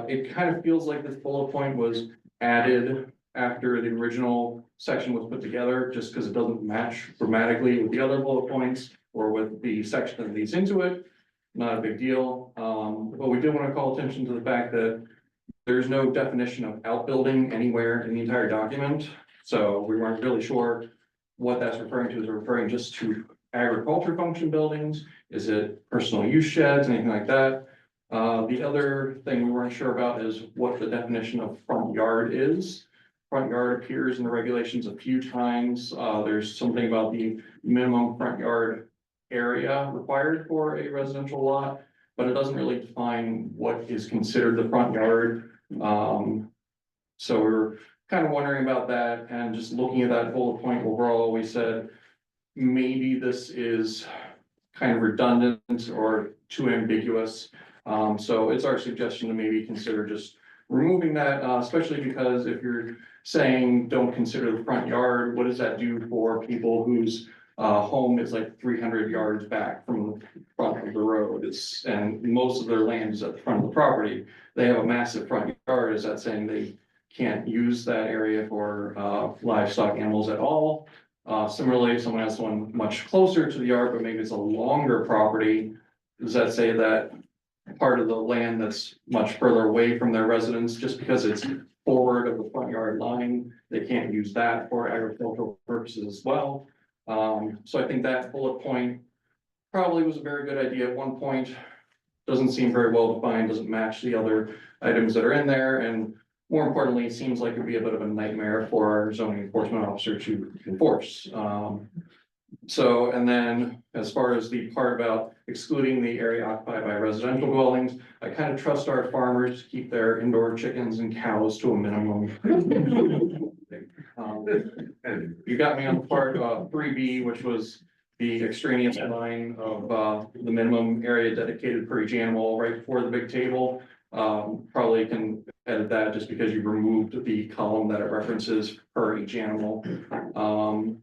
It kind of feels like this bullet point was added after the original section was put together, just because it doesn't match grammatically with the other bullet points or with the section that leads into it. Not a big deal. But we did want to call attention to the fact that there's no definition of outbuilding anywhere in the entire document. So we weren't really sure what that's referring to. Is it referring just to agriculture function buildings? Is it personal use sheds, anything like that? The other thing we weren't sure about is what the definition of front yard is. Front yard appears in the regulations a few times. There's something about the minimum front yard area required for a residential lot, but it doesn't really define what is considered the front yard. So we're kind of wondering about that, and just looking at that bullet point overall, we said maybe this is kind of redundant or too ambiguous. So it's our suggestion to maybe consider just removing that, especially because if you're saying don't consider the front yard, what does that do for people whose home is like 300 yards back from the front of the road? And most of their land is at the front of the property. They have a massive front yard. Is that saying they can't use that area for livestock animals at all? Similarly, if someone has one much closer to the yard, but maybe it's a longer property, does that say that part of the land that's much further away from their residence, just because it's forward of the front yard line, they can't use that for agricultural purposes as well? So I think that bullet point probably was a very good idea at one point. Doesn't seem very well defined, doesn't match the other items that are in there, and more importantly, it seems like it'd be a bit of a nightmare for our zoning enforcement officer to enforce. So, and then as far as the part about excluding the area occupied by residential dwellings, I kind of trust our farmers to keep their indoor chickens and cows to a minimum. You got me on the part of 3B, which was the extraneous line of the minimum area dedicated for each animal right before the big table. Probably can edit that just because you removed the column that it references per each animal.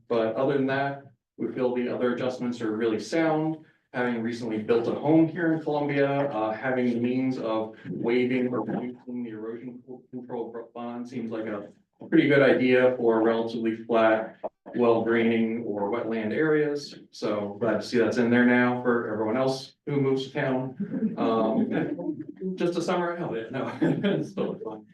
But other than that, we feel the other adjustments are really sound. Having recently built a home here in Columbia, having the means of waiving or reducing the erosion control bond seems like a pretty good idea for relatively flat, well draining or wetland areas. So glad to see that's in there now for everyone else who moves to town. Just to summarize, no, it's totally fine.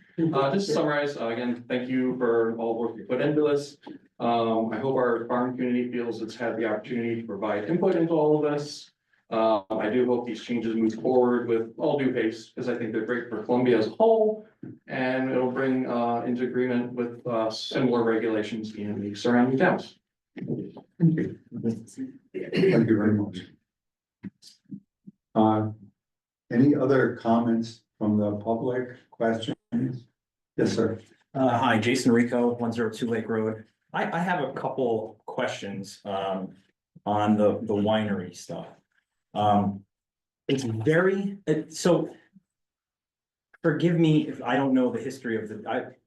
Just to summarize, again, thank you for all the work you put into this. I hope our farm community feels it's had the opportunity to provide input into all of this. I do hope these changes move forward with all due haste, because I think they're great for Columbia as a whole, and it'll bring into agreement with similar regulations in the surrounding towns. Thank you. Thank you very much. Any other comments from the public, questions? Yes, sir. Hi, Jason Rico, 102 Lake Road. I have a couple questions, on the winery stuff. It's very, so. Forgive me if I don't know the history of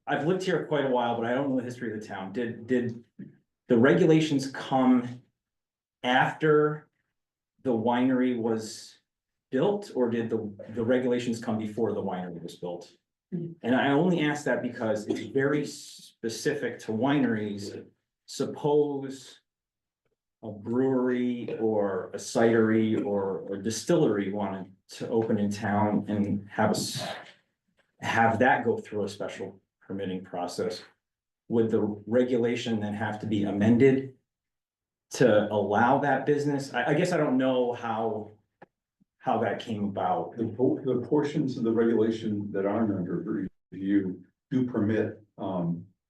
I've lived here quite a while, but I don't know the history of the town. Did the regulations come after the winery was built, or did the regulations come before the winery was built? And I only ask that because it's very specific to wineries. Suppose a brewery or a cidery or a distillery wanted to open in town and have that go through a special permitting process. Would the regulation then have to be amended to allow that business? I guess I don't know how that came about. The portions of the regulation that aren't under review do permit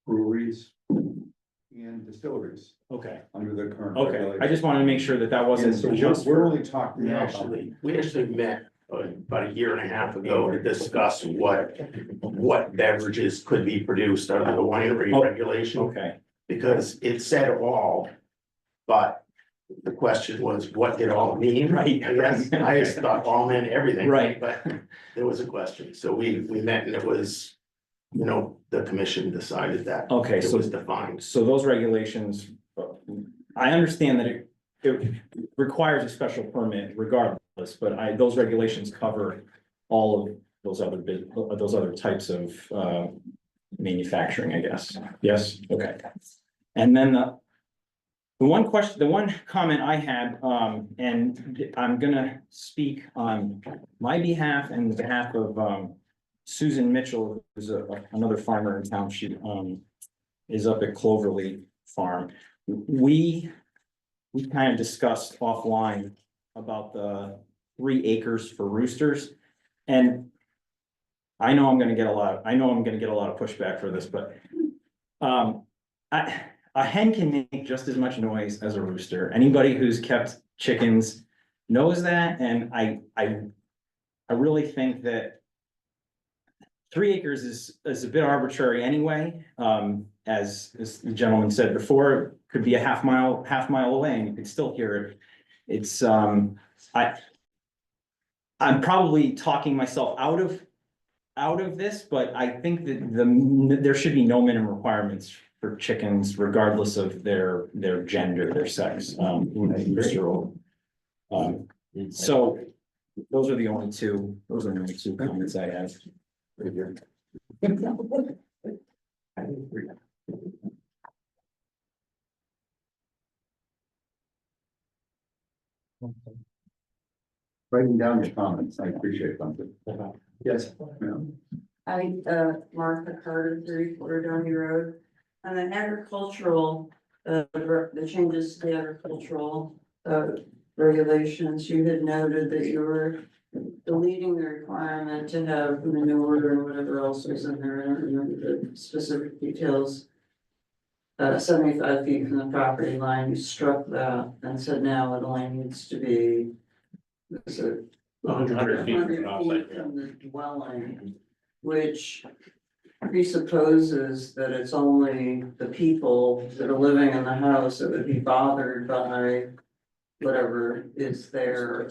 breweries and distilleries Okay, under the current. okay. I regulation. just wanted to make sure that that Yeah, wasn't so just we're for, only talking now about. We actually met about a year and a half ago to discuss what beverages could be produced under the winery Oh, regulation, okay, because it said all, but the question was, what did all mean? Right. I just thought all meant everything. Right. But there was a question, so we met and it was, the commission decided that. okay, It so was defined. so those regulations, I understand that it requires a special permit regardless, but those regulations cover all of those other types of manufacturing, I guess. Yes, okay. And then the one comment I had, and I'm gonna speak on my behalf and the behalf of Susan Mitchell, who's another farmer in town. She is up at Cloverleaf Farm. We kind of discussed offline about the 3 acres for roosters. And I know I'm gonna get a lot of pushback for this, but a hen can make just as much noise as a rooster. Anybody who's kept chickens knows that, and I really think that 3 acres is a bit arbitrary anyway. As the gentleman said before, it could be a half mile away and you could still hear it. It's, I'm probably talking myself out of this, but I think that there should be no minimum requirements for chickens regardless of their gender, their sex, rooster or. So those are the only two comments I have. Writing down your comments, I appreciate them. Yes, ma'am. I, Martha Carter, 34 Downey Road. On the agricultural, the changes to the agricultural, regulations, you had noted that you were deleting the requirement to have manure and whatever else was in there. I don't remember the specific details. 75 feet from the property line, you struck that and said now it only needs to be, was it 100 feet from 100 the offsite, feet from the dwelling, which presupposes that it's only the people that are living in the house that would be bothered by whatever is there.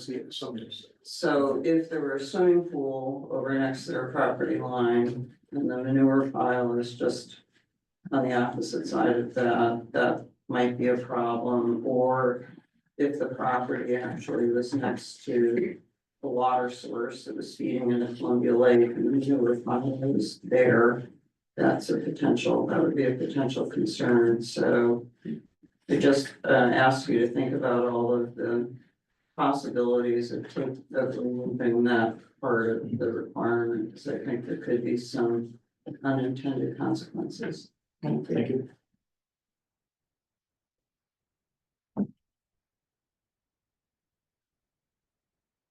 So if there were a swimming pool over next to their property line and the manure pile is just on the opposite side of that, that might be a problem. Or if the property actually was next to the water source that was feeding into Columbia Lake and the manure pile was there, that would be a potential concern. So I just ask you to think about all of the possibilities of removing that part of the requirement, because I think there could be some unintended consequences. Thank you.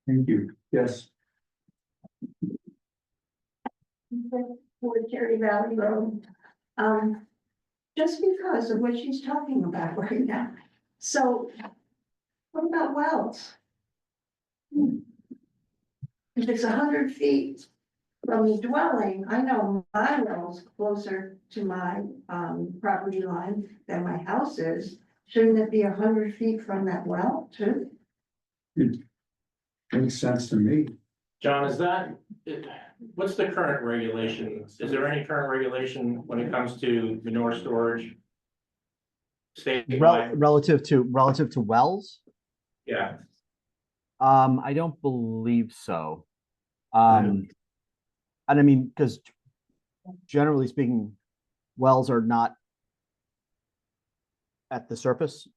Thank you. Yes. For Cherry Valley Road. just because of what she's talking about right now. So what about wells? If it's 100 feet from the dwelling, I know my well's closer to my property line than my house is. Shouldn't it be 100 feet from that well too? Makes sense to me. John, what's the current regulation? Is there any current regulation when it comes to manure storage? Statewide, Relative to wells? yeah, I don't believe so. And I mean, because generally speaking, wells are not at the surface.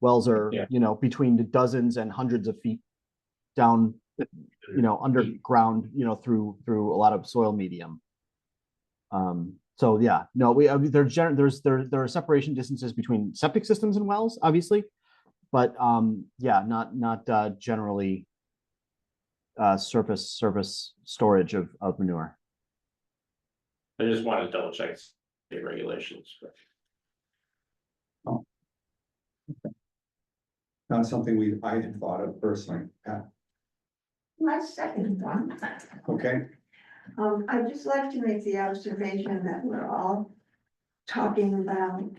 Wells are, Yeah. Between the dozens and hundreds of feet down, underground, through a lot of soil medium. So yeah, no, there are separation distances between septic systems and wells, obviously, but yeah, not generally surface storage of manure. I just wanted to double check state regulations. Not something I had thought of personally. Yeah. My second one. Okay, I'd just like to make the observation that we're all talking about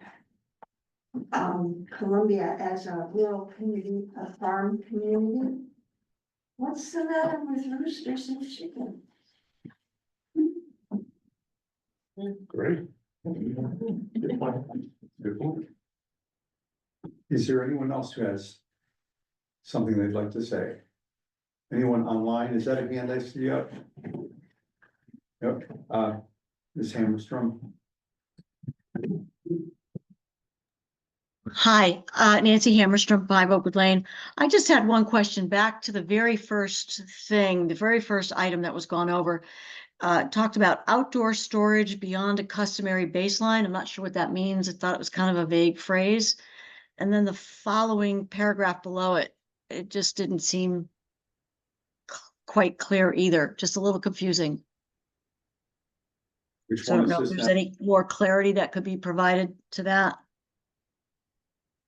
Columbia as a rural community, a farm community. What's the matter with roosters and chickens? great. Good point. Good point. Is there anyone else who has something they'd like to say? Anyone online? Is that a hand I see up? Yep, Ms. Hammerstrom. Hi, Nancy Hammerstrom, 5 Oakwood Lane. I just had one question back to the very first thing, the very first item that was gone over. Talked about outdoor storage beyond a customary baseline. I'm not sure what that means. I thought it was kind of a vague phrase. And then the following paragraph below it, it just didn't seem quite clear either, just a little confusing. Which So I one don't is know if this there's now? any more clarity that could be provided to that.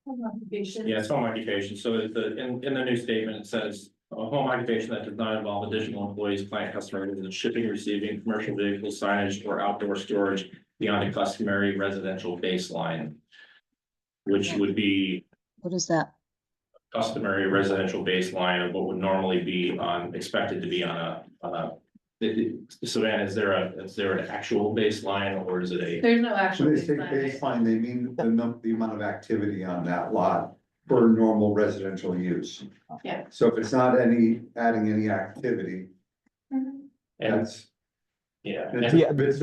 Yeah, it's home occupation. So in the new statement, it says a home occupation that does not involve additional employees, client, customer, and shipping, receiving, commercial vehicles, signage, or outdoor storage beyond a customary residential baseline. Which would be What is that? customary residential baseline of what would normally be expected to be on a. Savannah, is there an actual baseline or is it a? There's no actual When they say baseline. baseline, they mean the amount of activity on that lot for normal residential use. Yeah. So if it's not adding any activity, And that's. yeah, it's and a bit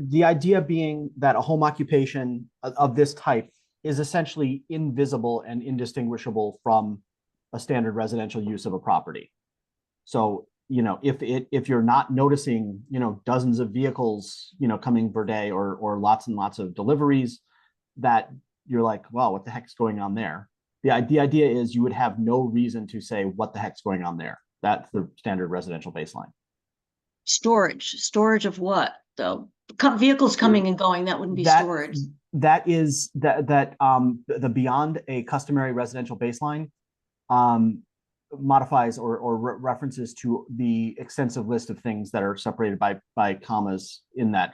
The idea being that a home occupation of this type is essentially invisible and indistinguishable from a standard residential use of a property. So, if you're not noticing, dozens of vehicles, coming per day or lots and lots of deliveries, that you're like, wow, what the heck's going on there? The idea is you would have no reason to say what the heck's going on there. That's the standard residential baseline. Storage of what, though? Vehicles coming and going, that wouldn't be storage. That is the beyond a customary residential baseline modifies or references to the extensive list of things that are separated by commas in that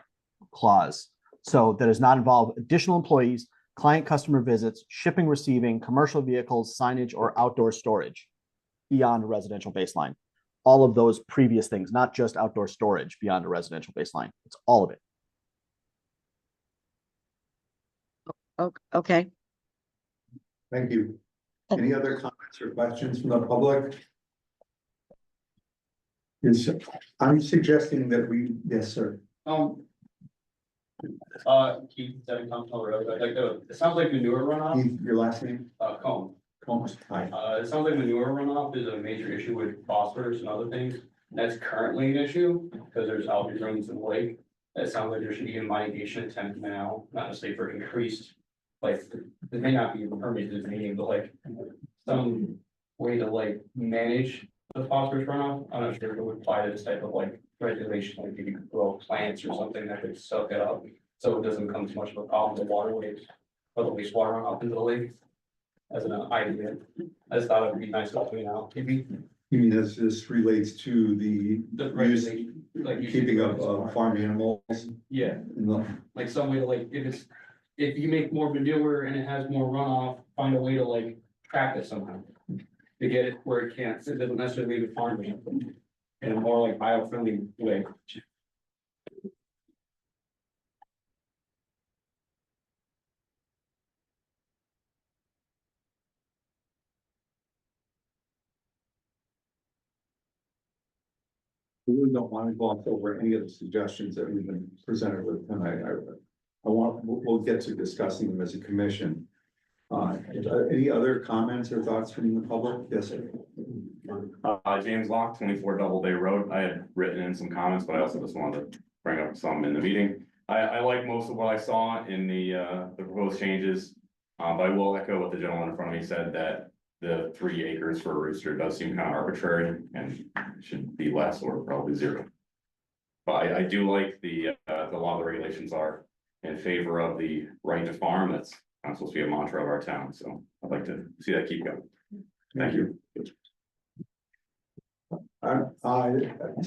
clause. So that does not involve additional employees, client customer visits, shipping, receiving, commercial vehicles, signage, or outdoor storage beyond a residential baseline. All of those previous things, not just outdoor storage beyond a residential baseline. It's all of it. Okay. Thank you. Any other comments or questions from the public? I'm suggesting that yes, sir. Keith, 7 Compton Road, I'd like to, it sounds like manure runoff, Keith, your last name? Combe. Combs. Hi. It sounds like manure runoff is a major issue with phosphorus and other things. And that's currently an issue because there's algae blooms in the lake. It sounds like there should be a mitigation attempt now, not necessarily for increased, like, it may not be a permitted meeting, but like some way to like manage the phosphorus runoff. I'm not sure if it would apply to this type of like regulation, like if you could grow plants or something that could suck it up. So it doesn't become too much of a problem with waterways or the wastewater runoff into the lake. As an idea, I just thought it would be nice to point out. You mean as this relates to the The use, regulation, like you. keeping of farm animals? Yeah, in the- like some way to like, if you make more manure and it has more runoff, find a way to like trap it somehow. To get it where it can't, it doesn't necessarily leave it farming. In a more like bio-friendly way. We really don't want to gloss over any of the suggestions that we've been presented with tonight. We'll get to discussing them as a commission. Any other comments or thoughts from the public? Yes, sir. James Locke, 24 Doubleday Road. I had written in some comments, but I also just wanted to bring up some in the meeting. I like most of what I saw in the proposed changes. But I will echo what the gentleman in front of me said, that the 3 acres for a rooster does seem kind of arbitrary and should be less or probably 0. But I do like the law of the regulations are in favor of the right to farm. That's kind of supposed to be a mantra of our town, so I'd like to see that keep going. Thank you. Is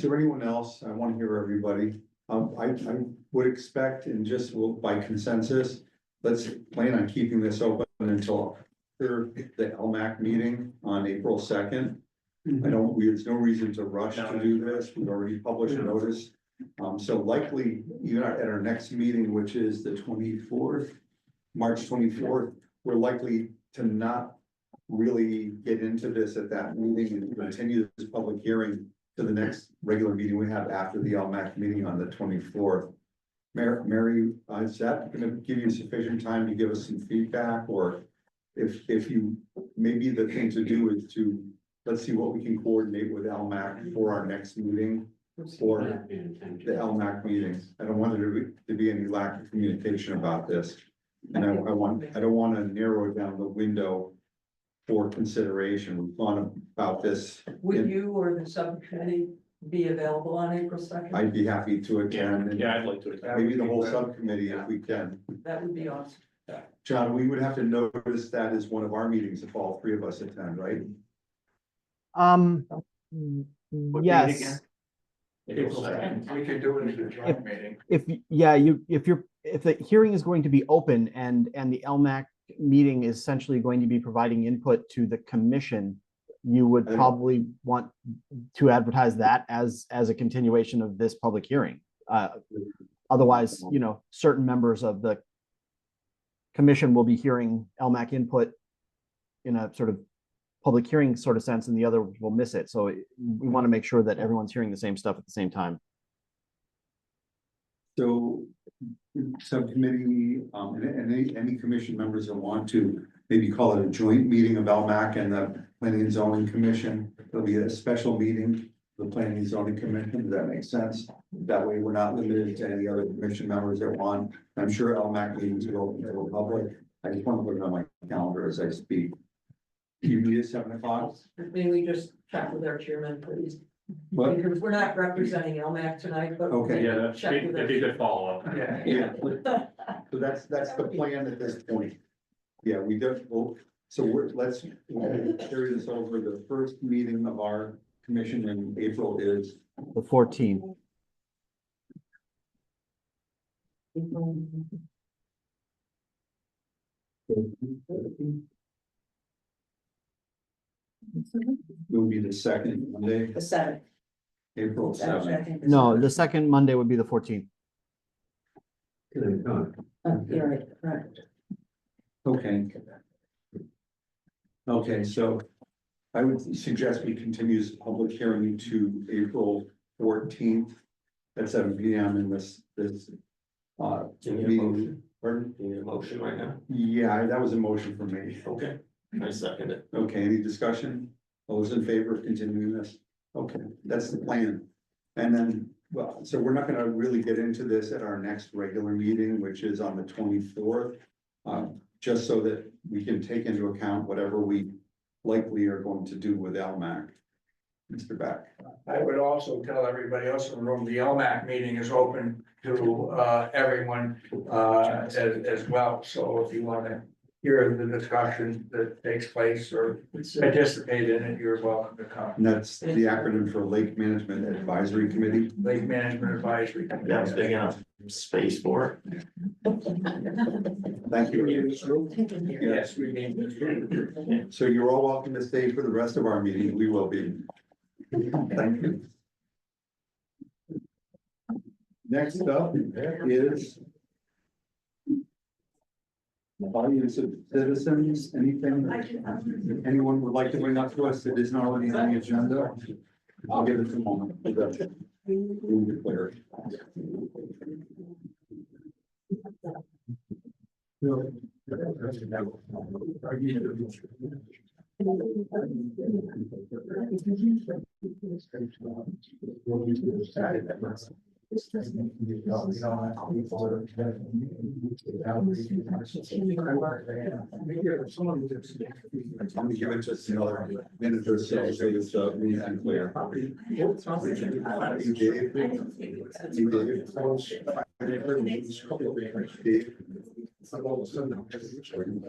there anyone else? I want to hear everybody. I would expect, and just by consensus, let's plan on keeping this open until after the LMAC meeting on April 2nd. There's no reason to rush to do this. We've already published a notice. So likely, even at our next meeting, which is the 24th, March 24th, we're likely to not really get into this at that meeting and continue this public hearing to the next regular meeting we have after the LMAC meeting on the 24th. Mary, is that going to give you sufficient time to give us some feedback? Or if you, maybe the thing to do is to, let's see what we can coordinate with LMAC for our next meeting, for the LMAC meeting. I don't want there to be any lack of communication about this. And I don't want to narrow down the window for consideration. We've gone about this. Would you or the subcommittee be available on April 2nd? I'd be happy to attend. and Yeah, I'd like to attend. Maybe the whole subcommittee if we can. That would be awesome. John, we would have to notice that as one of our meetings if all 3 of us attend, right? Yes. April 2nd. We could do it as a joint meeting. If the hearing is going to be open and the LMAC meeting is essentially going to be providing input to the commission, you would probably want to advertise that as a continuation of this public hearing. Otherwise, certain members of the commission will be hearing LMAC input in a sort of public hearing sort of sense, and the other will miss it. So we want to make sure that everyone's hearing the same stuff at the same time. So subcommittee, and any commission members that want to maybe call it a joint meeting of LMAC and the Planning and Zoning Commission. There'll be a special meeting, the Planning and Zoning Commission. Does that make sense? That way we're not limited to any other commission members that want. I'm sure LMAC meetings will open to the public. I just want to put it on my calendar as I speak. You meet at 7 o'clock? May we just chat with our chairman, please? What? Because we're not representing LMAC tonight, but. Okay. Yeah, that'd Check with be a good follow-up. Yeah. So that's the plan at this point. Yeah, we don't, so let's carry this over. The first meeting of our commission in April is The 14th. It will be the second Monday, The 7th. April Actually, I 7th. think No, the second Monday would be the 14th. You're right, correct. Okay. Okay, so I would suggest we continue this public hearing to April 14th at 7 p.m. in this meeting. Pardon? You need a motion right now? Yeah, that was a motion for me. Okay, I second it. Okay, any discussion? All those in favor of continuing this? Okay, that's the plan. And then, well, so we're not gonna really get into this at our next regular meeting, which is on the 24th. Just so that we can take into account whatever we likely are going to do with LMAC. Mr. Beck. I would also tell everybody else in the room, the LMAC meeting is open to everyone as well. So if you want to hear the discussion that takes place or participate in it, you're welcome to come. And that's the acronym for Lake Management Advisory Committee. Lake Management Advisory Committee. That's big enough space for it. Thank you. Yes, we need this room. So you're all welcome to stay for the rest of our meeting. We will be. Thank you. Next up is audience of citizens. Anything anyone would like to bring up to us that isn't already on the agenda? I'll give it a moment. We'll declare. I'm gonna give it just another minute or so, so it's really clear.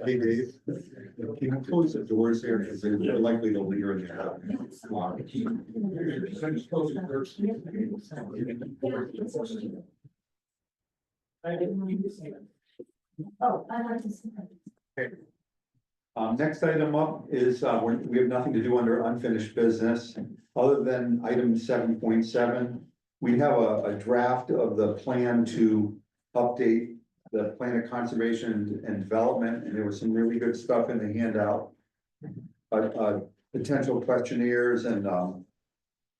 Hey Dave, can you close the doors there, because they're likely to linger in there. Oh, I like to see that. Next item up is, we have nothing to do under unfinished business, other than item 7.7. We have a draft of the plan to update the plan of conservation and development, and there was some really good stuff in the handout. Potential questionnaires and,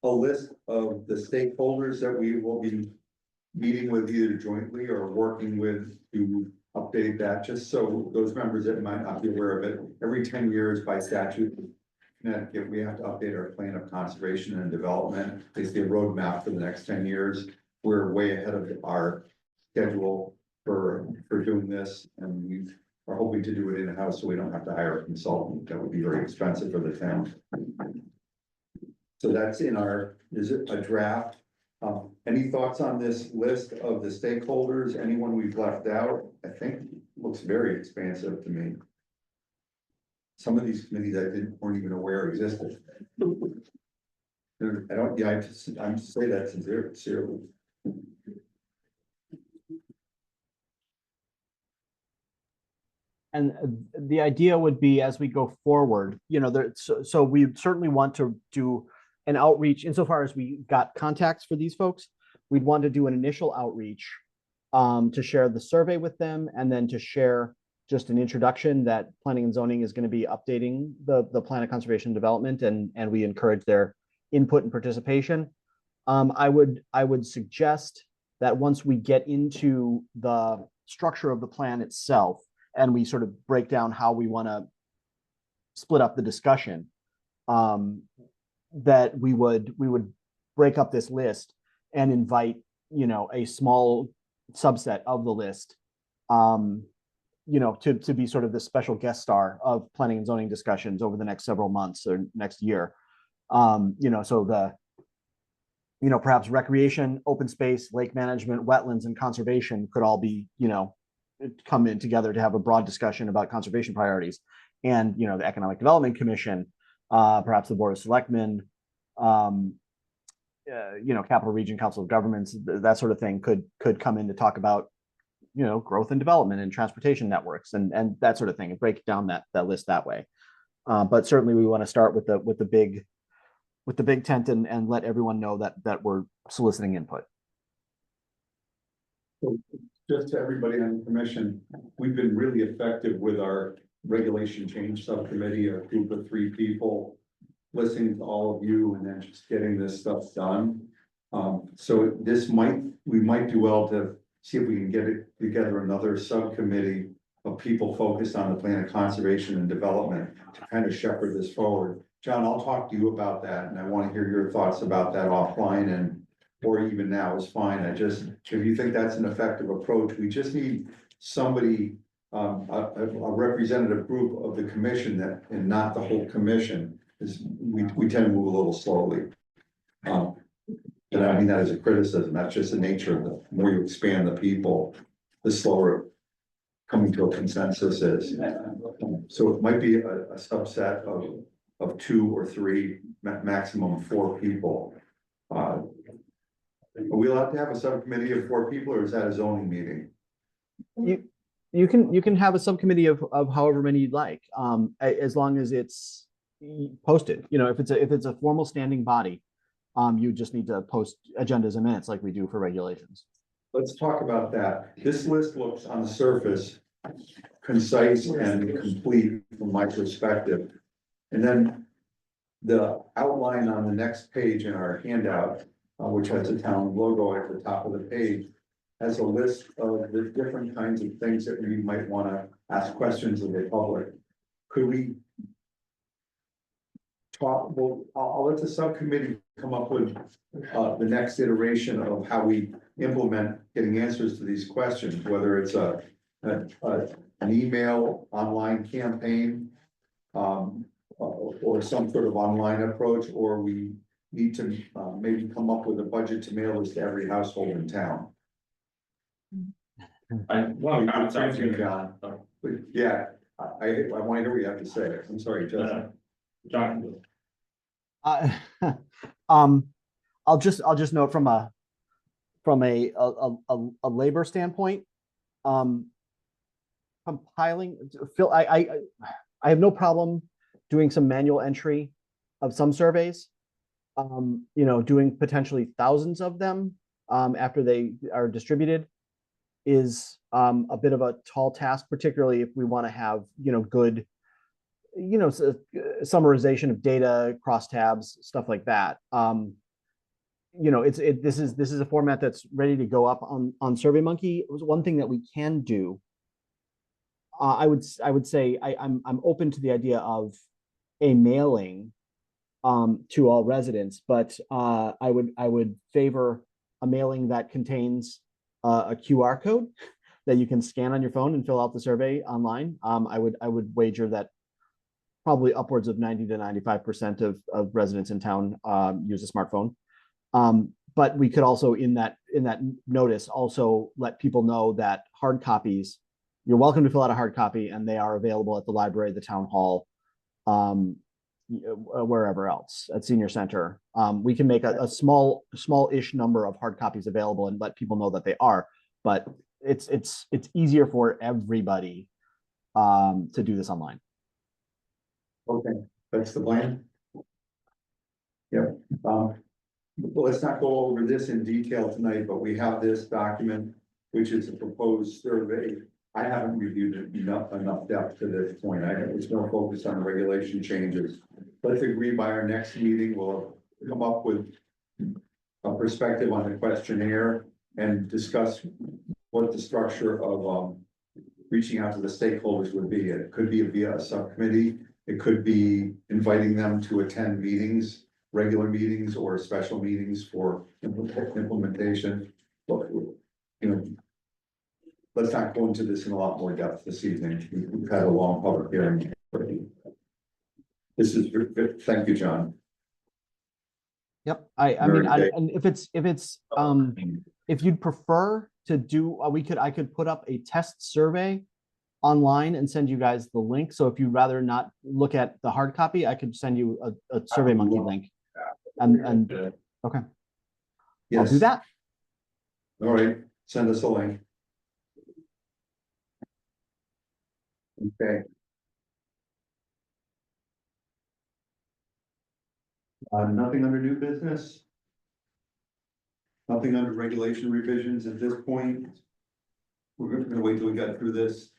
a list of the stakeholders that we will be meeting with either jointly or working with to update that, just so those members that might not be aware of it, every 10 years by statute, Connecticut, we have to update our plan of conservation and development, basically a roadmap for the next 10 years. We're way ahead of our schedule for doing this, and we are hoping to do it in-house, so we don't have to hire a consultant. That would be very expensive for the town. So that's in our, is it a draft? Any thoughts on this list of the stakeholders? Anyone we've left out? I think it looks very expansive to me. Some of these committees weren't even aware existed. I don't, yeah, I'm to say that sincerely. And the idea would be, as we go forward, so we certainly want to do an outreach insofar as we got contacts for these folks. We'd want to do an initial outreach to share the survey with them, and then to share just an introduction that planning and zoning is going to be updating the plan of conservation and development, and we encourage their input and participation. I would suggest that once we get into the structure of the plan itself, and we sort of break down how we want to split up the discussion, that we would break up this list and invite, a small subset of the list, to be sort of the special guest star of planning and zoning discussions over the next several months or next year. So perhaps recreation, open space, lake management, wetlands, and conservation could all be, come in together to have a broad discussion about conservation priorities. And, the Economic Development Commission, perhaps the Board of Selectmen, Capital Region Council of Governments, that sort of thing could come in to talk about, growth and development and transportation networks and that sort of thing, and break down that list that way. But certainly we want to start with the big tent and let everyone know that we're soliciting input. So just to everybody on the commission, we've been really effective with our regulation change subcommittee, a group of 3 people, listening to all of you and then just getting this stuff done. So we might do well to see if we can get it together, another subcommittee of people focused on the plan of conservation and development to kind of shepherd this forward. John, I'll talk to you about that, and I want to hear your thoughts about that offline, or even now is fine. If you think that's an effective approach, we just need somebody, a representative group of the commission and not the whole commission, is we tend to move a little slowly. And I mean that as a criticism, that's just the nature of the more you expand the people, the slower coming to a consensus is. So it might be a subset of 2 or 3, maximum 4 people. Are we allowed to have a subcommittee of 4 people, or is that a zoning meeting? You can have a subcommittee of however many you'd like, as long as it's posted. You know, if it's a formal standing body, you just need to post agendas and minutes like we do for regulations. Let's talk about that. This list looks on the surface concise and complete from my perspective. And then the outline on the next page in our handout, which has the town logo at the top of the page, has a list of the different kinds of things that we might want to ask questions of the public. Could we talk, well, I'll let the subcommittee come up with the next iteration of how we implement getting answers to these questions, whether it's an email online campaign, or some sort of online approach, or we need to maybe come up with a budget to mail this to every household in town. One comment, Thank you, John. But yeah, I want to hear what you have to say. I'm sorry, Justin. John. I'll just note from a labor standpoint, compiling, Phil, I have no problem doing some manual entry of some surveys. You know, doing potentially thousands of them after they are distributed is a bit of a tall task, particularly if we want to have, you know, good, you know, summarization of data, crosstabs, stuff like that. You know, this is a format that's ready to go up on SurveyMonkey. It was one thing that we can do. I would say I'm open to the idea of a mailing to all residents, but I would favor a mailing that contains a QR code that you can scan on your phone and fill out the survey online. I would wager that probably upwards of 90 to 95% of residents in town use a smartphone. But we could also in that notice also let people know that hard copies, you're welcome to fill out a hard copy, and they are available at the library, the town hall, wherever else, at senior center. We can make a small-ish number of hard copies available and let people know that they are, but it's easier for everybody to do this online. Okay, that's the plan. Yep. Well, let's not go over this in detail tonight, but we have this document, which is a proposed survey. I haven't reviewed it enough depth to this point. I was more focused on the regulation changes. Let's agree by our next meeting, we'll come up with a perspective on the questionnaire and discuss what the structure of reaching out to the stakeholders would be. It could be via a subcommittee. It could be inviting them to attend meetings, regular meetings or special meetings for implementation. But, you know, let's not go into this in a lot more depth this evening. We've had a long public hearing. This is, thank you, John. Yep, I mean, and if you'd prefer to do, I could put up a test survey online and send you guys the link. So if you'd rather not look at the hard copy, I could send you a SurveyMonkey link. And okay, Yes. I'll do that. All right, send us a link. Okay. Nothing under new business? Nothing under regulation revisions at this point? We're gonna wait till we get through this.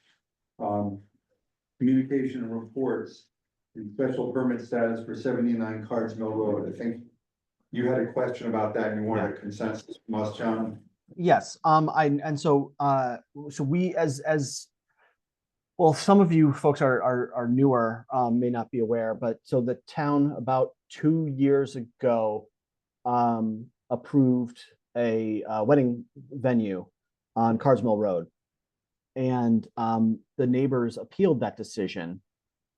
Communication and reports, the special permit status for 79 Cards Mill Road. I think you had a question about that and you wanted a consensus from us, John? Yes, so we as well, some of you folks are newer, may not be aware, but so the town about 2 years ago approved a wedding venue on Cards Mill Road. And the neighbors appealed that decision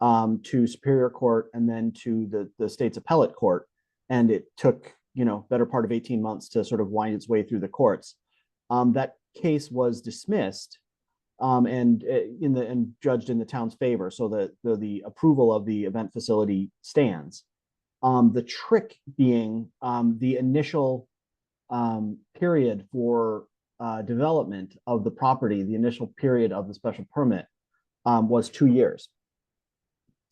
to Superior Court and then to the state's appellate court. And it took better part of 18 months to sort of wind its way through the courts. That case was dismissed and judged in the town's favor, so that the approval of the event facility stands. The trick being the initial period for development of the property, the initial period of the special permit was 2 years.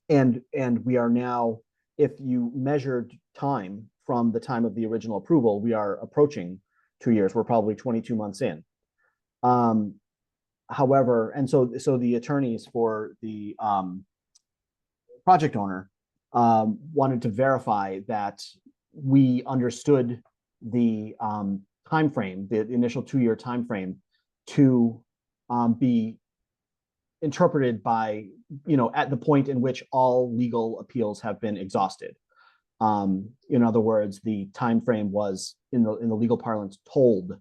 And we are now, if you measured time from the time of the original approval, we are approaching 2 years. We're probably 22 months in. However, and so the attorneys for the project owner wanted to verify that we understood the time frame, the initial 2-year time frame, to be interpreted by, at the point in which all legal appeals have been exhausted. In other words, the time frame was in the legal parlance tolled,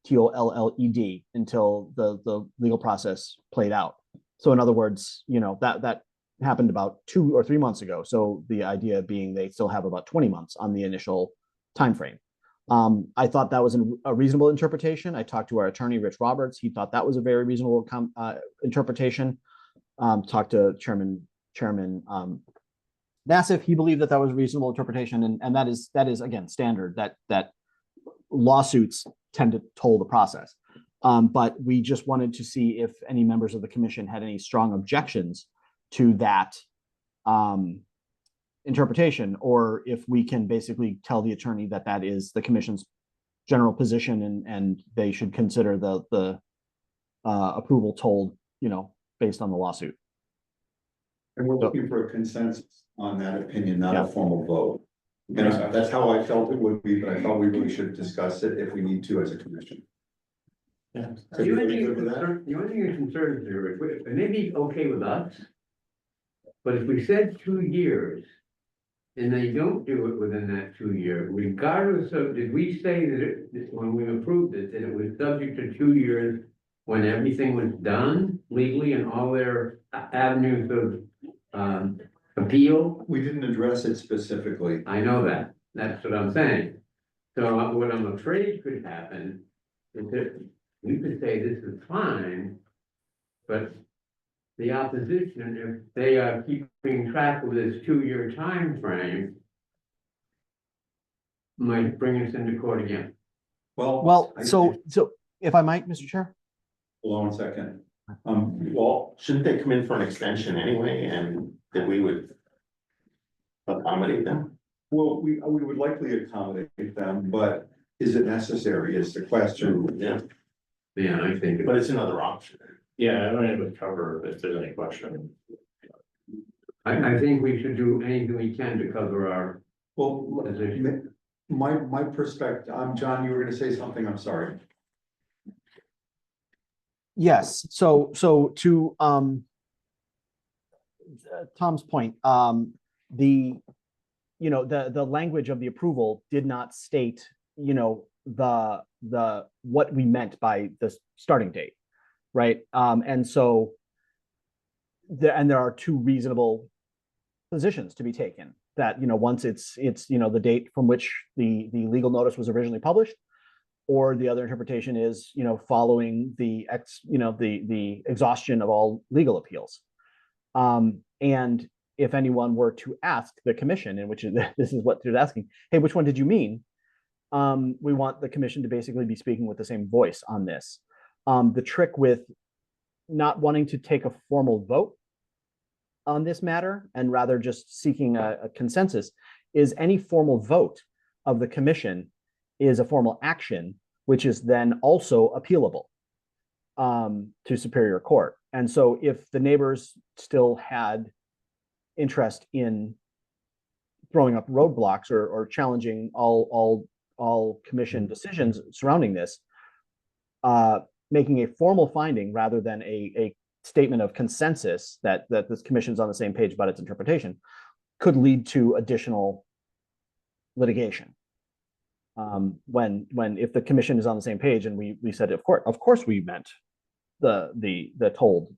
TOLLED, until the legal process played out. So in other words, that happened about 2 or 3 months ago. So the idea being they still have about 20 months on the initial time frame. I thought that was a reasonable interpretation. I talked to our attorney, Rich Roberts. He thought that was a very reasonable interpretation. Talked to Chairman Nassif. He believed that was a reasonable interpretation, and that is again standard. That lawsuits tend to toll the process. But we just wanted to see if any members of the commission had any strong objections to that interpretation, or if we can basically tell the attorney that is the commission's general position, and they should consider the approval tolled, based on the lawsuit. And we're looking for a consensus on that opinion, not Yeah. a formal vote. And that's how I felt it would be, but I thought we really should discuss it if we need to as a commission. Yeah. So The you only good with that? thing you're concerned here, it may be okay with us. But if we said 2 years, and they don't do it within that 2 year, regardless of, did we say that when we approved it, that it was subject to 2 years when everything was done legally and all their avenues of, appeal? We didn't address it specifically. I know that, that's what I'm saying. So what I'm afraid could happen is that we could say this is fine, but the opposition, if they are keeping track of this 2-year time frame, might bring us into court again. Well, so if I might, Mr. Chair. Hold on 1 second. Well, shouldn't they come in for an extension anyway, and that we would accommodate them? Well, we would likely accommodate them, but is it necessary is the question. Yeah, Yeah, I think. but it's another option. Yeah, I don't even cover if there's any question. I think we should do anything we can to cover our Well, position. my perspective, John, you were gonna say something, I'm sorry. Yes, so to Tom's point, the language of the approval did not state, the what we meant by the starting date, right? And so there are two reasonable positions to be taken. That, once it's the date from which the legal notice was originally published, or the other interpretation is, following the exhaustion of all legal appeals. And if anyone were to ask the commission, in which this is what they're asking, hey, which one did you mean? We want the commission to basically be speaking with the same voice on this. The trick with not wanting to take a formal vote on this matter, and rather just seeking a consensus, is any formal vote of the commission is a formal action, which is then also appealable to Superior Court. And so if the neighbors still had interest in throwing up roadblocks or challenging all commission decisions surrounding this, making a formal finding rather than a statement of consensus that this commission's on the same page about its interpretation could lead to additional litigation. If the commission is on the same page and we said, of course we meant the told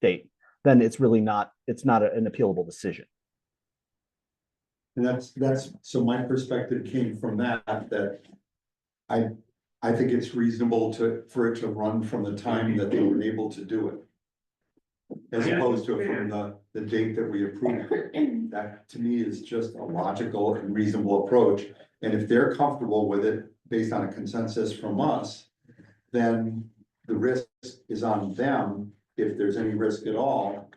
date, then it's really not, an appealable decision. And that's, so my perspective came from that I think it's reasonable for it to run from the time that they were able to do it. As opposed to from the date that we approved it. That to me is just a logical and reasonable approach. And if they're comfortable with it based on a consensus from us, then the risk is on them, if there's any risk at all.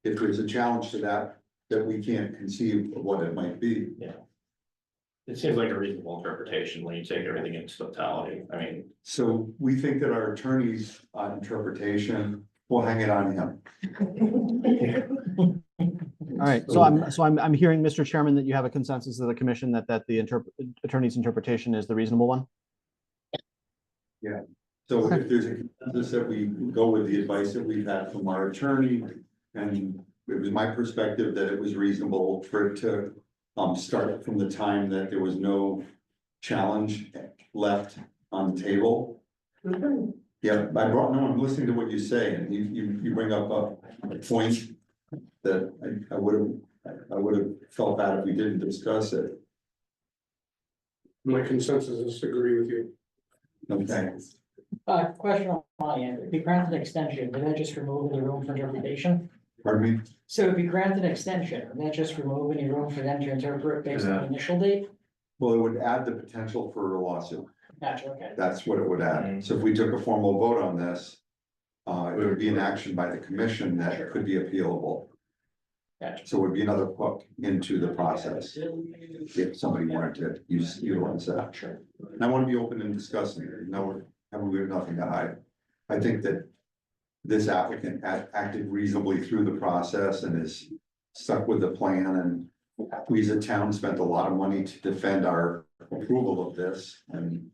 If there's a challenge to that we can't conceive of what it might be. It seems like a reasonable interpretation when you take everything into totality. I mean, So we think that our attorney's interpretation, will hang it on him. All right, so I'm hearing, Mr. Chairman, that you have a consensus of the commission that the attorney's interpretation is the reasonable one? So if there's a consensus that we go with the advice that we've had from our attorney, and it was my perspective that it was reasonable for it to start from the time that there was no challenge left on the table. Yeah, I'm listening to what you say, and you bring up a point that I would have felt bad if we didn't discuss it. My consensus is to agree with you. Okay, Question on my end, if you grant an extension, would that just remove any room for interpretation? pardon me? So if you grant an extension, would that just remove any room for them to interpret based on the initial date? Well, it would add the potential for a lawsuit. Gotcha, okay. That's what it would add. So if we took a formal vote on this, it would be an action by the commission that could be appealable. Gotcha. So it would be another hook into the process if somebody wanted to utilize that. Sure. And I want to be open and discussing it. No, we have nothing to hide. I think that this applicant acted reasonably through the process and is stuck with the plan, and we as a town spent a lot of money to defend our approval of this, and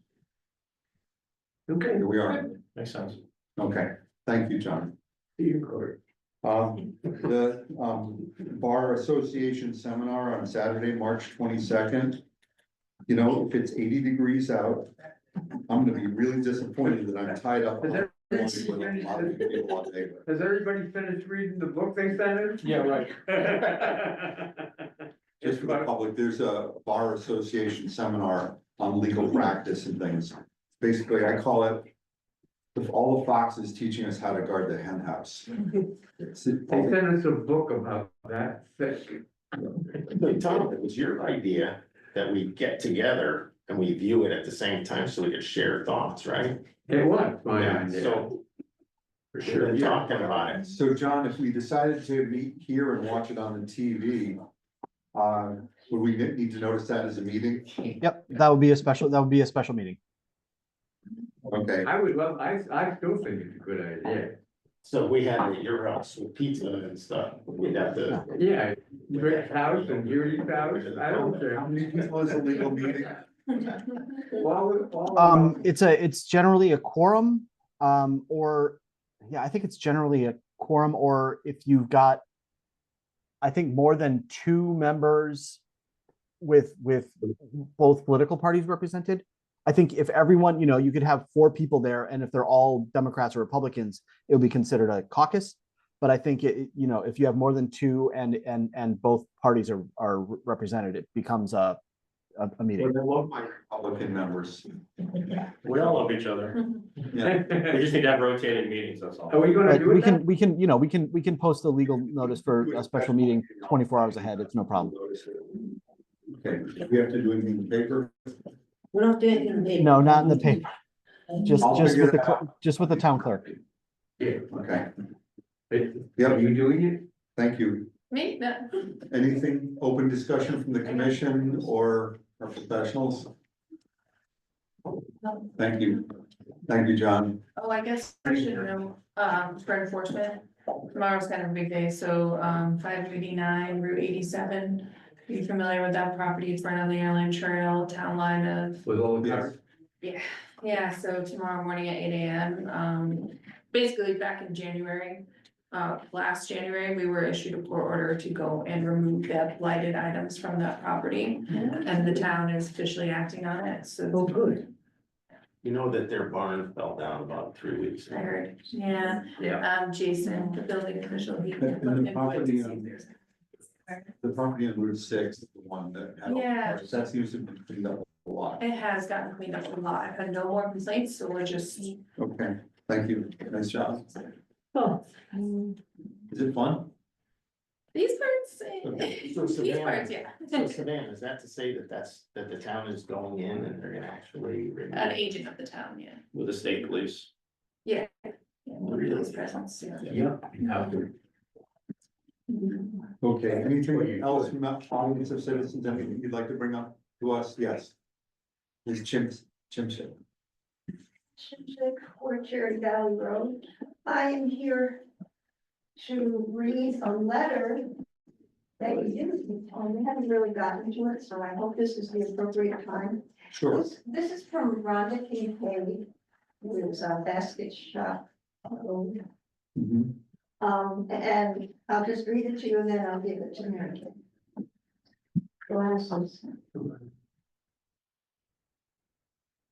Okay. here we are. makes sense. Okay, thank you, John. See you, Cory. The Bar Association seminar on Saturday, March 22nd. You know, if it's 80 degrees out, I'm gonna be really disappointed that I'm tied up. Has with a lot of people all day. Has everybody finished reading the book they sent us? Yeah, right. Just for the public, there's a Bar Association seminar on legal practice and things. Basically, I call it all the foxes teaching us how to guard the hen house. They sent us a book about that thick. Tom, it was your idea that we get together and we view it at the same time so we could share thoughts, right? It was my Yeah, idea. so For we've sure. been talking about it. So John, if we decided to meet here and watch it on the TV, would we need to notice that as a meeting? Yep, that would be a special meeting. Okay, I would love, I still think it's a good idea. So we had it at your house with pizza and stuff. We'd have to. Yeah, Rick's house and Judy's house, I don't care. how many people is a legal meeting? It's generally a quorum, or, yeah, I think it's generally a quorum, or if you've got, I think, more than 2 members with both political parties represented. I think if everyone, you could have 4 people there, and if they're all Democrats or Republicans, it would be considered a caucus. But I think if you have more than 2 and both parties are represented, it becomes a meeting. I love my Republican members. We all love each other. Yeah. We just need to have rotating meetings, that's all. Are we gonna But do we it then? we can post a legal notice for a special meeting 24 hours ahead. It's no problem. Okay, we have to do anything in the paper? We're not doing it in the. No, not in the paper. Just I'll just figure with it the just with the town clerk. Yeah. Okay, Are you doing it? thank you. Me, no. Anything, open discussion from the commission or our professionals? Thank you. Thank you, John. Oh, I guess I should know, for enforcement, tomorrow's kind of a big day, so, 589 Route 87. Are you familiar with that property? It's right on the airline trail, town line of. With all the Yes. cars? Yeah, so tomorrow morning at 8 AM, basically back in January, last January, we were issued a court order to go and remove the blighted items from that property. And the town is officially acting on it, so. Oh, good. You know that their barn fell down about 3 weeks I ago. heard, yeah, Yeah. Jason, the building official, he. And the property, The property on Route 6, the one that had. all the Yeah. cars, that seems to be cleaned up a lot. It has gotten cleaned up a lot. I've had no more complaints, so we're just. Okay, thank you. Nice job. Oh. Is it fun? These parts, Okay, so these Savannah- parts, yeah. So Savannah, is that to say that that the town is going in and they're gonna actually? An agent of the town, yeah. With the state police. Yeah. Yeah, police presence, yeah. Yep. Have to. Okay, anything else from the audience of citizens, anything you'd like to bring up to us? Yes. Ms. Chimchik. Chimchik, or Cherry Valley Road. I am here to read a letter that you didn't, we haven't really gotten to it, so I hope this is the appropriate time. Sure. This is from Rhonda Kincaid, who is a basket shop. Mhm. And I'll just read it to you and then I'll give it to Mary. Glasses.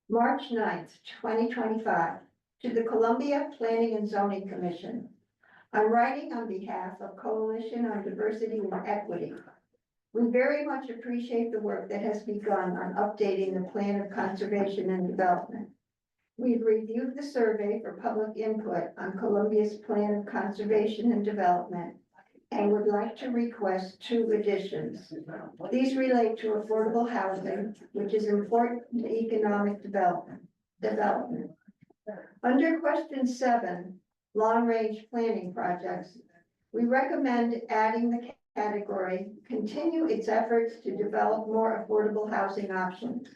March 9th, 2025, to the Columbia Planning and Zoning Commission. I'm writing on behalf of Coalition on Diversity and Equity. We very much appreciate the work that has begun on updating the plan of conservation and development. We've reviewed the survey for public input on Columbia's plan of conservation and development and would like to request 2 additions. These relate to affordable housing, which is important to economic development. Under question 7, long-range planning projects, we recommend adding the category, continue its efforts to develop more affordable housing options.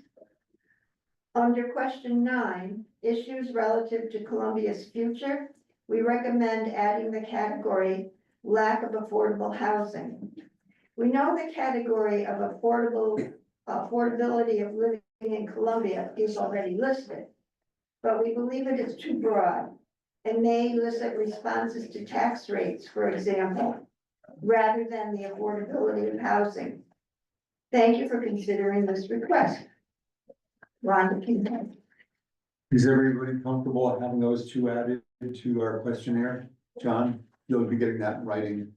Under question 9, issues relative to Columbia's future, we recommend adding the category, lack of affordable housing. We know the category of affordability of living in Columbia is already listed, but we believe it is too broad and may elicit responses to tax rates, for example, rather than the affordability of housing. Thank you for considering this request. Rhonda Kincaid. Is everybody comfortable having those 2 added to our questionnaire? John, you'll be getting that in writing.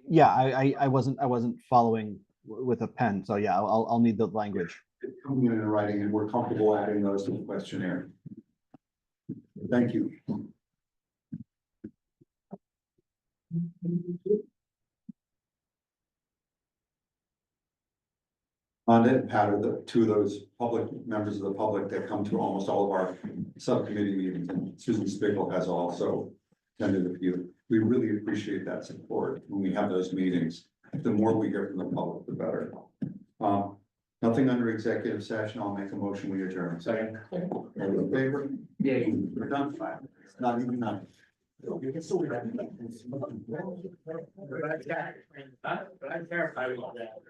Yeah, I wasn't following with a pen, so yeah, I'll need the language. It's coming in writing and we're comfortable adding those to the questionnaire. Thank you. Rhonda and Pat are the 2 of those public members of the public that come to almost all of our subcommittee meetings, and Susan Spiegel has also attended a few. We really appreciate that support when we have those meetings. The more we hear from the public, the better. Nothing under executive session. I'll make a motion, we adjourn. Second. All in favor? Yeah. We're done. Not even none. But I verified with that.